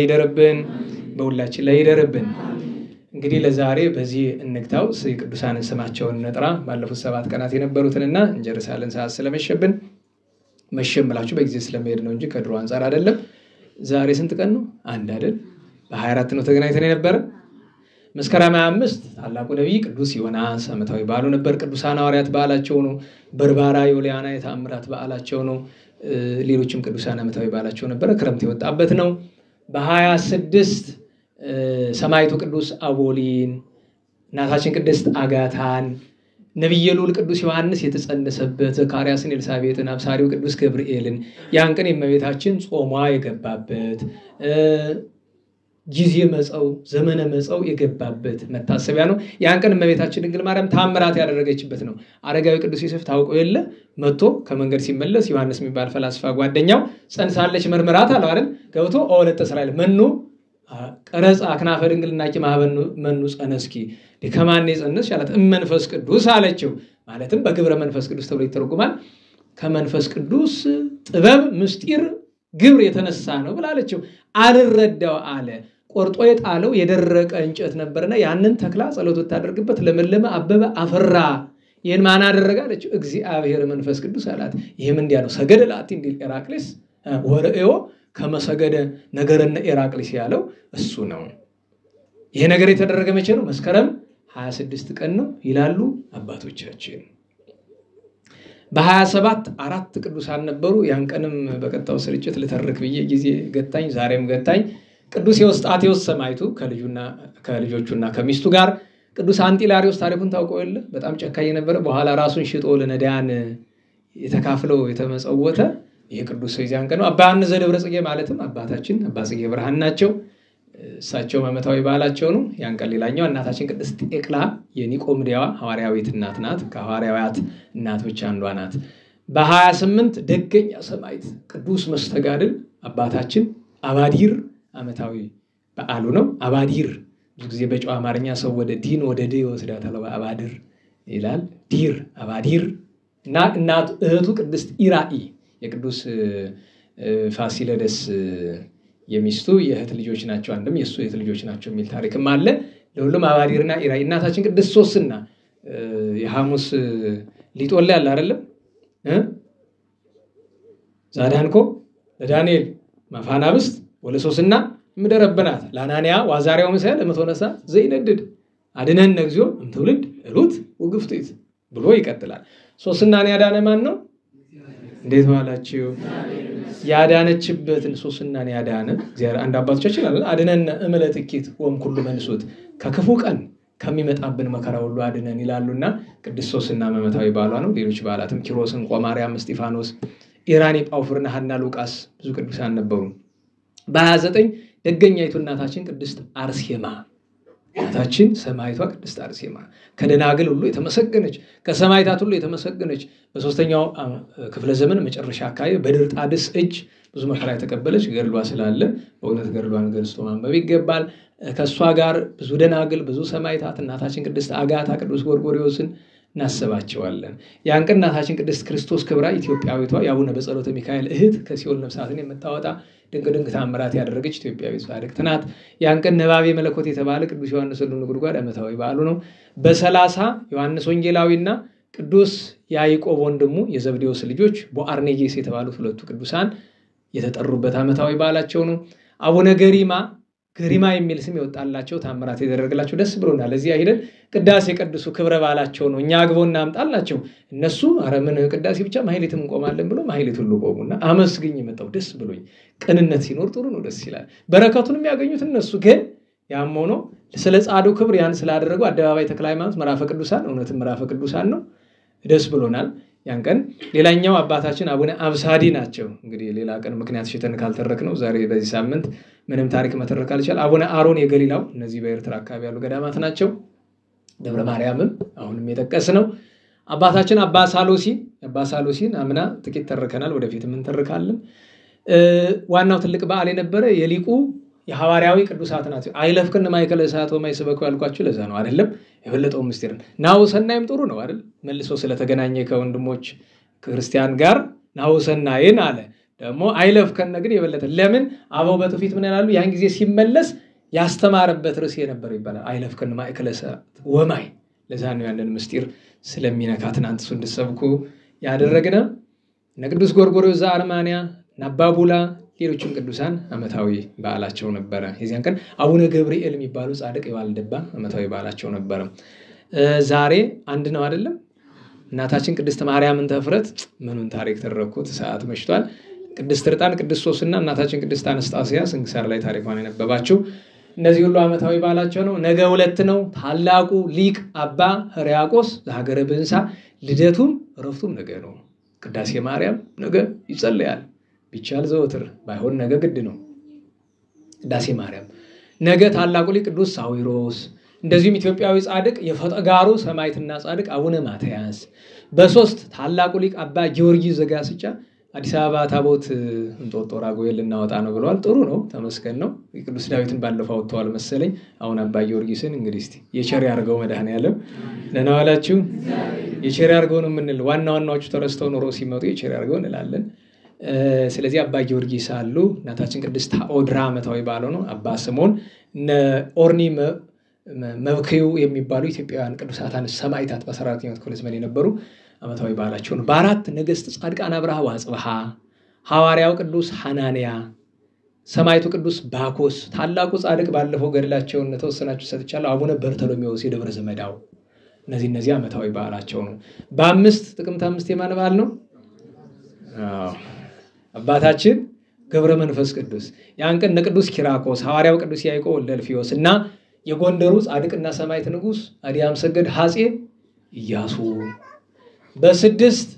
ይደርብን። እንግዲህ ለዛሬ በዚህ እንግታው የቅዱሳንን ስማቸውን ነጥራ ባለፉት 7 ቀናት የነበሩትንና እንጀርሳለን። ሰዓት ስለመሸብን መሸምላችሁ በጊዜ ስለመሄድ ነው እንጂ ከድሮ አንፃር አይደለም። ዛሬ ስንት ቀን ነው? አንድ አይደል? በ24 ነው ተገናኝተን የነበረ። መስከረም 25 ታላቁ ነቢይ ቅዱስ ዮናስ ዓመታዊ በዓሉ ነበር። ቅዱሳን ሐዋርያት በዓላቸው ነው። በርባራ ዮልያና የተአምራት በዓላቸው ነው። ሌሎችም ቅዱሳን ዓመታዊ በዓላቸው ነበር። ክረምት የወጣበት ነው። በ26 ሰማዕቱ ቅዱስ አቦሊን፣ እናታችን ቅድስት አጋታን፣ ነቢየ ልዑል ቅዱስ ዮሐንስ የተጸነሰበት፣ ዘካርያስን ኤልሳቤጥን፣ አብሳሪው ቅዱስ ገብርኤልን ያን ቀን የእመቤታችን ጾሟ የገባበት ጊዜ መጸው ዘመነ መጸው የገባበት መታሰቢያ ነው። ያን ቀን እመቤታችን ድንግል ማርያም ታምራት ያደረገችበት ነው። አረጋዊ ቅዱስ ዮሴፍ ታውቀው የለ መጥቶ ከመንገድ ሲመለስ ዮሐንስ የሚባል ፈላስፋ ጓደኛው ጸንሳለች መርምራት አለው አይደል? ገብቶ ወለተ እስራኤል መኑ ቀረጻ አክናፈ ድንግልናኪ ማህበኑ መኑ ጸነስኪ ከማን የጸነስሽ አላት። መንፈስ ቅዱስ አለችው። ማለትም በግብረ መንፈስ ቅዱስ ተብሎ ይተረጎማል። ከመንፈስ ቅዱስ ጥበብ ምስጢር ግብር የተነሳ ነው ብላለችው። አልረዳው አለ። ቆርጦ የጣለው የደረቀ እንጨት ነበርና ያንን ተክላ ጸሎት ወታደርግበት ለመለመ አበበ አፈራ። ይሄን ማን አደረገ አለችው። እግዚአብሔር መንፈስ ቅዱስ አላት። ይሄም እንዲያ ነው። ሰገደ ላቲ እንዲል ኤራቅሊስ ወርእዮ ከመሰገደ ነገረነ ኤራቅሊስ ያለው እሱ ነው። ይሄ ነገር የተደረገ መቼ ነው? መስከረም 26 ቀን ነው ይላሉ አባቶቻችን። በ27 4 ቅዱሳን ነበሩ። ያን ቀንም በቀጣው ስርጭት ልተርክ ብዬ ጊዜ ገታኝ፣ ዛሬም ገታኝ። ቅዱስ ኤዎስጣቴዎስ ሰማዕቱ ከልጆቹና ከሚስቱ ጋር፣ ቅዱስ አንጢላሪዎስ ታሪኩን ታውቀው የለ በጣም ጨካኝ ነበረ። በኋላ ራሱን ሽጦ ለነዳያን የተካፈለው የተመጸወተ ይሄ ቅዱስ ያን ቀን ነው። አባ ዮሐንስ ዘደብረ ጽጌ ማለትም አባታችን አባ ጽጌ ብርሃን ናቸው። እሳቸው ዓመታዊ በዓላቸው ነው። ያን ቀን ሌላኛው እናታችን ቅድስት ጤቅላ የኒቆምዲያዋ ሐዋርያዊት እናት ናት። ከሐዋርያዊት እናቶች አንዷ ናት። በ28 ደገኛ ሰማዕት ቅዱስ መስተጋድል አባታችን አባዲር ዓመታዊ በዓሉ ነው። አባዲር ብዙ ጊዜ በጨዋ አማርኛ ሰው ወደ ዲን ወደ ድ ይወስዳታል። አባድር ይላል። ዲር አባዲር እና እናቱ እህቱ ቅድስት ኢራኢ የቅዱስ ፋሲለደስ የሚስቱ የእህት ልጆች ናቸው። አንድም የሱ የእህት ልጆች ናቸው የሚል ታሪክም አለ። ለሁሉም አባዲርና ኢራኢ እናታችን ቅድስት ሶስና የሐሙስ ሊጦላ ያለ አይደለም ዛዳንኮ ለዳንኤል ማፋናብስት ወለሶስና ምደረበናት ላናንያ ዋዛሪያው መሰለ ለመቶነሳ ዘይነድድ አድነን እግዚኦ እምትውልድ እሉት ወግፍቲት ብሎ ይቀጥላል። ሶስናን ያዳነ ማን ነው? እንዴት ዋላችሁ? ያዳነችበትን ሶስናን ያዳነ እግዚአብሔር አንድ አባቶቻችን አለ አድነን እምለጥቂት ወም ኩሉ መንሱት ከክፉ ቀን ከሚመጣብን መከራ ሁሉ አድነን ይላሉና ቅድስት ሶስና ዓመታዊ በዓሏ ነው። ሌሎች በዓላትም ኪሮስን፣ ቆማርያም፣ እስጢፋኖስ፣ ኢራኒ፣ ጳውፍርና ሐና ሉቃስ ብዙ ቅዱሳን ነበሩ። በ29 ደገኛይቱ እናታችን ቅድስት አርሴማ እናታችን ሰማዕቷ ቅድስት አርሴማ ከደናግል ሁሉ የተመሰገነች ከሰማዕታት ሁሉ የተመሰገነች በ3ኛው ክፍለ ዘመን መጨረሻ አካባቢ በድርጣድስ እጅ ብዙ መከራ የተቀበለች ገድሏ ስላለ በእውነት ገድሏን ገልጾ ማንበብ ይገባል። ከሷ ጋር ብዙ ደናግል ብዙ ሰማዕታት እናታችን ቅድስት አጋታ ቅዱስ ጎርጎርዮስን እናስባቸዋለን። ያን ቀን እናታችን ቅድስት ክርስቶስ ክብራ ኢትዮጵያዊቷ የአቡነ በጸሎተ ሚካኤል እህት ከሲኦል ነፍሳትን የምታወጣ ድንቅ ተአምራት ያደረገች ኢትዮጵያዊት ጻድቅት ናት። ያን ቀን ነባቤ መለኮት የተባለ ቅዱስ ዮሐንስ ነጎድጓድ ዓመታዊ በዓሉ ነው። በ30 ዮሐንስ ወንጌላዊና ቅዱስ ያዕቆብ ወንድሙ የዘብዴዎስ ልጆች ቦአርኔጌስ የተባሉት ሁለቱ ቅዱሳን የተጠሩበት ዓመታዊ በዓላቸው ነው። አቡነ ገሪማ የሚል ስም ይወጣላቸው ተአምራት የተደረገላቸው ደስ ብሎናል። እዚያ ሄደን ቅዳሴ ቅዱሱ ክብረ በዓላቸው ነው። እኛ አግቦና አምጣላቸው እነሱ አረምን ቅዳሴ ብቻ ማህሌትም እንቆማለን ብሎ ማህሌት ሁሉ ቆሙና አመስግኝ መጣው ደስ ብሎኝ። ቅንነት ሲኖር ጥሩ ነው፣ ደስ ይላል። በረከቱንም ያገኙት እነሱ ግን ያም ሆኖ ስለ ጻድቁ ክብር ያን ስላደረጉ አደባባይ ተክለ ሃይማኖት ምዕራፈ ቅዱሳን እውነትም ምዕራፈ ቅዱሳን ነው። ደስ ብሎናል። ያን ቀን ሌላኛው አባታችን አቡነ አብሳዲ ናቸው። እንግዲህ ሌላ ቀን ምክንያት ሽተን ካልተረክ ነው ዛሬ በዚህ ሳምንት ምንም ታሪክ መተረክ አልቻል። አቡነ አሮን የገሊላው እነዚህ በኤርትራ አካባቢ ያሉ ገዳማት ናቸው። ደብረ ማርያምም አሁንም የጠቀስ ነው። አባታችን አባ ሳሎሲን አምና ጥቂት ተርከናል፣ ወደፊትም እንተርካለን። ዋናው ትልቅ በዓል የነበረ የሊቁ የሐዋርያዊ ቅዱሳት ናቸው። አይለፍክን ማይከለ እሳት ወማይሰበኩ ያልኳችሁ ለዛ ነው አይደለም። የበለጠው ምስጢር ናሁሰናይም ጥሩ ነው አይደል? መልሶ ስለተገናኘ ከወንድሞች ክርስቲያን ጋር ናሁሰናይን አለ። ደግሞ አይለፍከን ግን የበለጠ ለምን አበው በትውፊት ምን ይላሉ? ያን ጊዜ ሲመለስ ያስተማረበት ርዕስ የነበረው ይባላል አይለፍከን ማይከለ እሳት ወማይ። ለዛ ነው ያንን ምስጢር ስለሚነካ ትናንት እሱ እንድትሰብኩ ያደረግነው። ቅዱስ ጎርጎርዮስ ዘአርማንያ ናባቡላ ሌሎችም ቅዱሳን ዓመታዊ በዓላቸው ነበረ። የዚያን ቀን አቡነ ገብርኤል የሚባሉ ጻድቅ የዋልድባ ዓመታዊ በዓላቸው ነበረ። ዛሬ አንድ ነው አይደለም? እናታችን ቅድስት ማርያምን ተፍረት ምኑን ታሪክ ተረኩት፣ ሰዓት መሽቷል። ቅድስት ርጣን፣ ቅድስት ሶስና፣ እናታችን ቅድስት አነስጣስያ ስንክሳር ላይ ታሪኳን የነበባቸው እነዚህ ሁሉ ዓመታዊ በዓላቸው ነው። ነገ 2 ነው። ታላቁ ሊቅ አባ ሕርያቆስ ዘሀገረ ብህንሳ ልደቱም እረፍቱም ነገ ነው። ቅዳሴ ማርያም ነገ ይጸለያል። ቢቻል ዘወትር ባይሆን ነገ ግድ ነው። ቅዳሴ ማርያም ነገ ታላቁ ሊቅ ቅዱስ ሳዊሮስ፣ እንደዚሁም ኢትዮጵያዊ ጻድቅ የፈጠጋሩ ሰማዕትና ጻድቅ አቡነ ማትያስ፣ በ3 ታላቁ ሊቅ አባ ጊዮርጊስ ዘጋስጫ አዲስ አበባ ታቦት እንጦጦ ራጉኤል ልናወጣ ነው ብለዋል። ጥሩ ነው፣ ተመስገን ነው። ቅዱስ ዳዊትን ባለፈው አውጥተዋል መሰለኝ። አሁን አባ ጊዮርጊስን እንግዲህ እስቲ የቸር ያርገው መድኃኔዓለም። ደህና ዋላችሁ። የቸር ያርገው ነው የምንል። ዋናዎቹ ተረስተው ኖሮ ሲመጡ የቸር ያርገው እንላለን። ስለዚህ አባ ጊዮርጊስ አሉ። እናታችን ቅድስት ኦድራ ዓመታዊ በዓሉ ነው። አባ ስምዖን እነ ኦርኒ መብክዩ የሚባሉ ኢትዮጵያውያን ቅዱሳን ሰማዕታት በ14ኛው ክፍለ ዘመን የነበሩ ዓመታዊ በዓላቸው ነው። በአራት ነገሥት ጻድቃን አብርሃ ወአጽብሃ፣ ሐዋርያው ቅዱስ ሐናንያ፣ ሰማዕቱ ቅዱስ ባኮስ፣ ታላቁ ጻድቅ ባለፈው ገድላቸውን ተወሰናችሁ ሰጥቻለሁ አቡነ በርተሎሜዎስ የደብረ ዘመዳው። እነዚህ ዓመታዊ በዓላቸው ነው። በአምስት ጥቅምት 5 የማን በዓል ነው? አባታችን ገብረ መንፈስ ቅዱስ። ያን ቀን ቅዱስ ኪራኮስ፣ ሐዋርያው ቅዱስ ያዕቆብ ወልደ እልፍዮስ እና የጎንደሩ ጻድቅና ሰማዕት ንጉሥ አዲያም ሰገድ ሐጼ ኢያሱ። በስድስት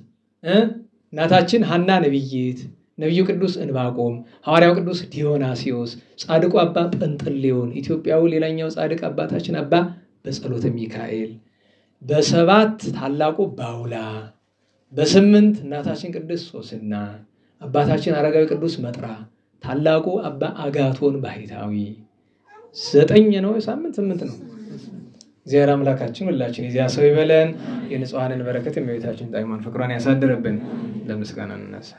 እናታችን ሐና ነቢይት፣ ነቢዩ ቅዱስ እንባቆም፣ ሐዋርያው ቅዱስ ዲዮናስዮስ፣ ጻድቁ አባ ጰንጠሌዎን፣ ኢትዮጵያው ሌላኛው ጻድቅ አባታችን አባ በጸሎተ ሚካኤል፣ በሰባት ታላቁ ባውላ፣ በስምንት እናታችን ቅድስት ሶስና፣ አባታችን አረጋዊ ቅዱስ መጥራ፣ ታላቁ አባ አጋቶን ባሕታዊ። 9 ነው ሳምንት 8 ነው። እግዚአብሔር አምላካችን ሁላችን የዚያ ሰው ይበለን። የንጹሃንን በረከት የእመቤታችን ጣዕሟን ፍቅሯን ያሳድርብን። ለምስጋና እንነሳ።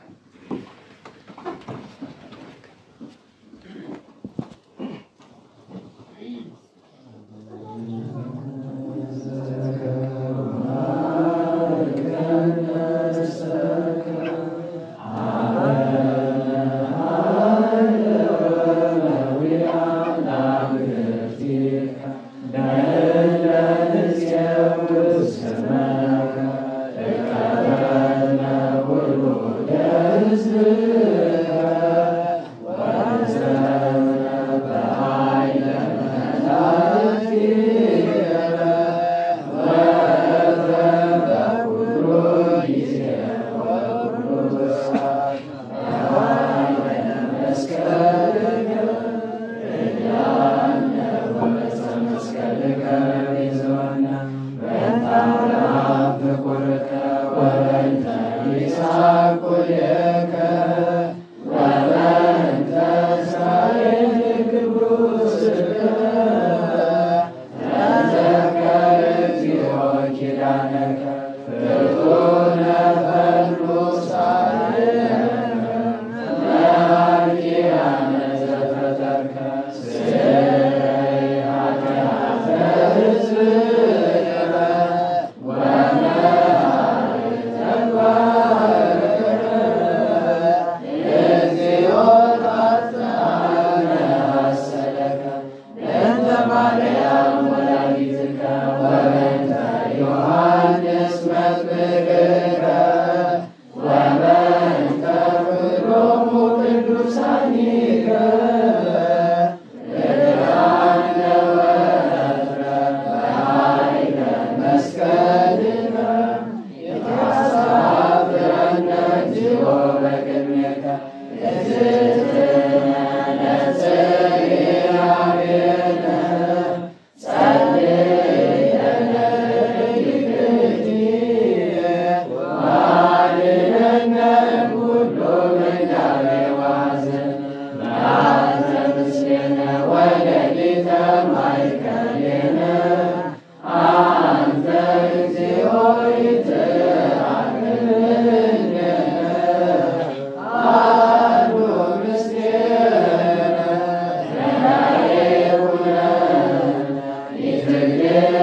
Yeah.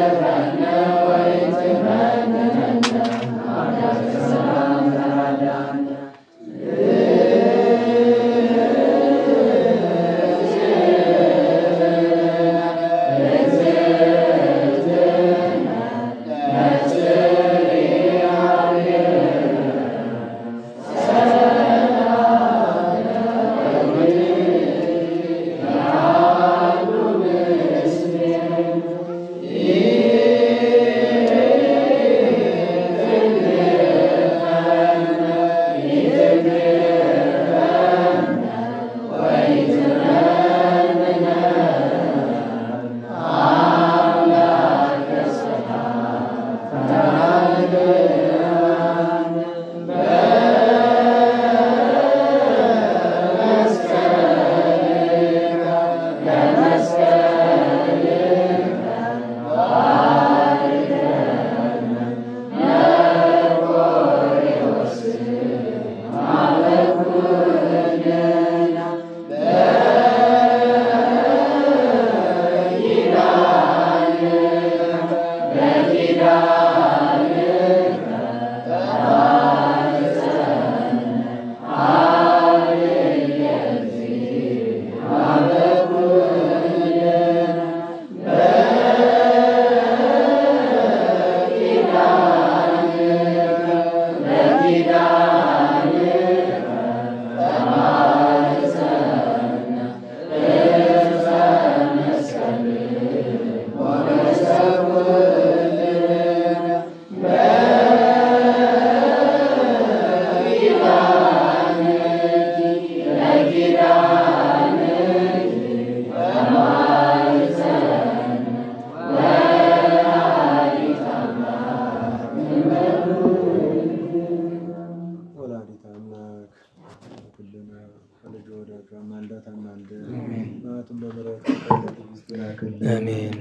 አሜን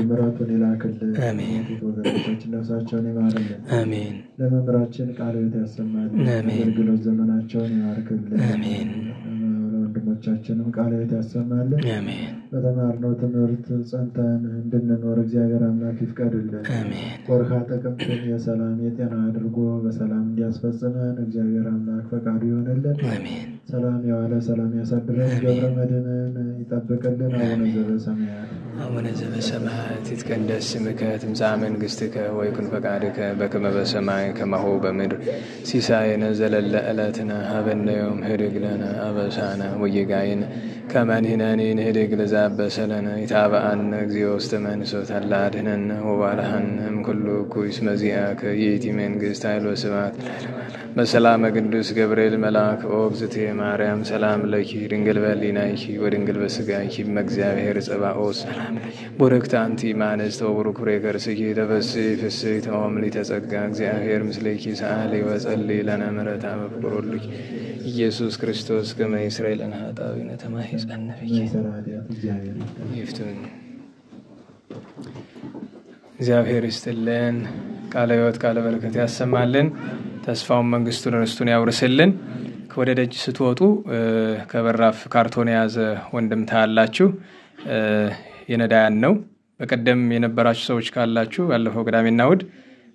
ምሕረቱን ይላክልን። አሜን ወገኖቻችን ነፍሳቸውን ይማርልን። አሜን ለመምህራችን ቃለ ሕይወት ያሰማልን። አሜን። አገልግሎት ዘመናቸውን ይባርክልን። አሜን ለወንድሞቻችንም ቃለ ሕይወት ያሰማልን። አሜን በተማርነው ትምህርት ጸንተን እንድንኖር እግዚአብሔር አምላክ ይፍቀድልን። አሜን ወርሃ ጥቅምትን የሰላም የጤና አድርጎ በሰላም እንዲያስፈጽመን እግዚአብሔር አምላክ ፈቃዱ ይሆንልን። አሜን ሰላም ያዋለ ሰላም ያሳድረን። ገብረ መድኅንን ይጠብቅልን። አቡነ ዘበሰማያት አቡነ ዘበሰማያት ይትቀደስ ስምከ ትምጻእ መንግሥትከ ወይኩን ፈቃድከ በከመ በሰማይ ከማሁ በምድር ሲሳየነ ዘለለ ዕለትነ ሀበነ ዮም ኅድግ ለነ አበሳነ ወጌጋየነ ከመ ንሕነኒ ንኅድግ ለዘአበሰ ለነ ኢታብአነ እግዚኦ ውስተ መንሱት አላ አድኅነነ ወባልሐነ እምኩሉ እኩይ እስመ ዚአከ ይእቲ መንግሥት ኃይል ወስብሐት በሰላመ ቅዱስ ገብርኤል መልአክ ኦ እግዝእትየ ማርያም ሰላም ለኪ ድንግል በሕሊናኪ ወድንግል በሥጋኪ እመ እግዚአብሔር ጸባኦት ሰላም ለኪ ቡርክት አንቲ እምአንስት ወቡሩክ ፍሬ ከርሥኪ ተፈሥሒ ፍሥሕት ኦ ምልዕተ ጸጋ እግዚአብሔር ምስሌኪ ሰአሊ ወጸልዪ ለነ ምሕረተ በፍቁር ወልድኪ ኢየሱስ ክርስቶስ ከመ ይስረይ ለነ ኃጣውኢነ ተማሂፀነ ብኪ ይፍቱን። እግዚአብሔር ይስጥልን። ቃለ ሕይወት ቃለ በረከት ያሰማልን። ተስፋውን መንግስቱን ርስቱን ያውርስልን። ወደ ደጅ ስትወጡ ከበራፍ ካርቶን የያዘ ወንድም ታያላችሁ። የነዳያን ነው። በቀደም የነበራችሁ ሰዎች ካላችሁ ያለፈው ቅዳሜና እሑድ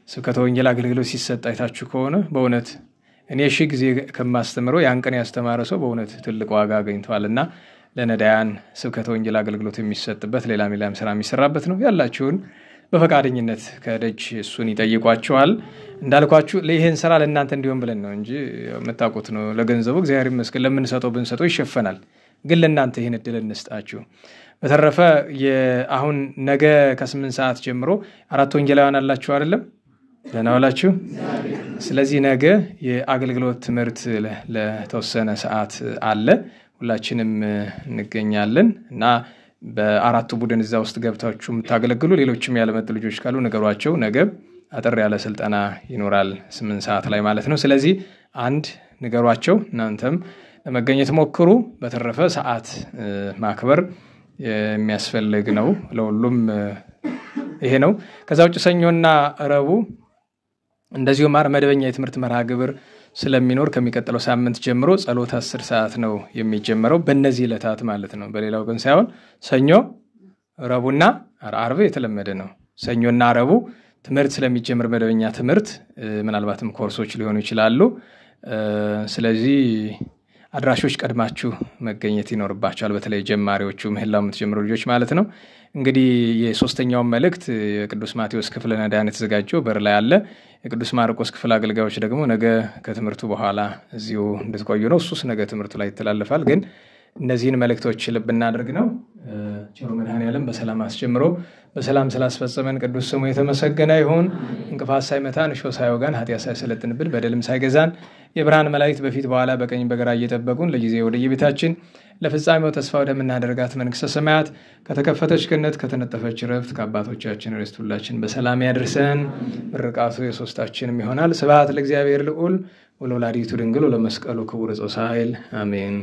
ስብከተ ወንጌል አገልግሎት ሲሰጥ አይታችሁ ከሆነ በእውነት እኔ ሺህ ጊዜ ከማስተምረው ያን ቀን ያስተማረ ሰው በእውነት ትልቅ ዋጋ አግኝቷልና ለነዳያን ስብከተ ወንጌል አገልግሎት የሚሰጥበት ሌላም ስራ የሚሰራበት ነው። ያላችሁን በፈቃደኝነት ከደጅ እሱን ይጠይቋቸዋል። እንዳልኳችሁ ይሄን ስራ ለእናንተ እንዲሆን ብለን ነው እንጂ የምታውቁት ነው። ለገንዘቡ እግዚአብሔር ይመስገን ለምንሰጠው ብንሰጠው ይሸፈናል። ግን ለእናንተ ይሄን እድል እንስጣችሁ። በተረፈ አሁን ነገ ከ8 ሰዓት ጀምሮ 4 ወንጌላውያን አላችሁ አይደለም? ደህና ዋላችሁ። ስለዚህ ነገ የአገልግሎት ትምህርት ለተወሰነ ሰዓት አለ። ሁላችንም እንገኛለን እና በአራቱ ቡድን እዛ ውስጥ ገብታችሁ የምታገለግሉ ሌሎችም ያለመጡ ልጆች ካሉ ነገሯቸው። ነገ አጠር ያለ ስልጠና ይኖራል 8 ሰዓት ላይ ማለት ነው። ስለዚህ አንድ ንገሯቸው፣ እናንተም ለመገኘት ሞክሩ። በተረፈ ሰዓት ማክበር የሚያስፈልግ ነው። ለሁሉም ይሄ ነው። ከዛ ውጭ ሰኞና ረቡዕ እንደዚሁ መደበኛ የትምህርት መርሃ ግብር ስለሚኖር ከሚቀጥለው ሳምንት ጀምሮ ጸሎት 10 ሰዓት ነው የሚጀመረው። በእነዚህ ዕለታት ማለት ነው። በሌላው ግን ሳይሆን ሰኞ ረቡዕና ዓርብ የተለመደ ነው። ሰኞና ረቡዕ ትምህርት ስለሚጀምር መደበኛ ትምህርት ምናልባትም ኮርሶች ሊሆኑ ይችላሉ። ስለዚህ አድራሾች ቀድማችሁ መገኘት ይኖርባቸዋል። በተለይ ጀማሪዎቹ ምህላው የምትጀምሩ ልጆች ማለት ነው። እንግዲህ የሶስተኛው መልእክት የቅዱስ ማቴዎስ ክፍለ ነዳያን የተዘጋጀው በር ላይ አለ። የቅዱስ ማርቆስ ክፍል አገልጋዮች ደግሞ ነገ ከትምህርቱ በኋላ እዚሁ እንድትቆዩ ነው። እሱስ ነገ ትምህርቱ ላይ ይተላለፋል። ግን እነዚህን መልእክቶች ልብ እናድርግ ነው። ቸሩ መድኃኔዓለም በሰላም አስጀምሮ በሰላም ስላስፈጸመን ቅዱስ ስሙ የተመሰገነ ይሁን። እንቅፋት ሳይመታን እሾህ ሳይወጋን ኃጢአት ሳይሰለጥንብን በደልም ሳይገዛን የብርሃን መላእክት በፊት በኋላ በቀኝ በግራ እየጠበቁን ለጊዜ ወደየቤታችን ለፍጻሜው ተስፋ ወደምናደርጋት መንግሥተ ሰማያት ከተከፈተች ገነት ከተነጠፈች ዕረፍት ከአባቶቻችን ርስት ሁላችን በሰላም ያድርሰን። ምርቃቱ የሶስታችንም ይሆናል። ስብሐት ለእግዚአብሔር ልዑል ወለወላዲቱ ድንግል ወለመስቀሉ ክቡር ዕፀ ሣህል አሜን።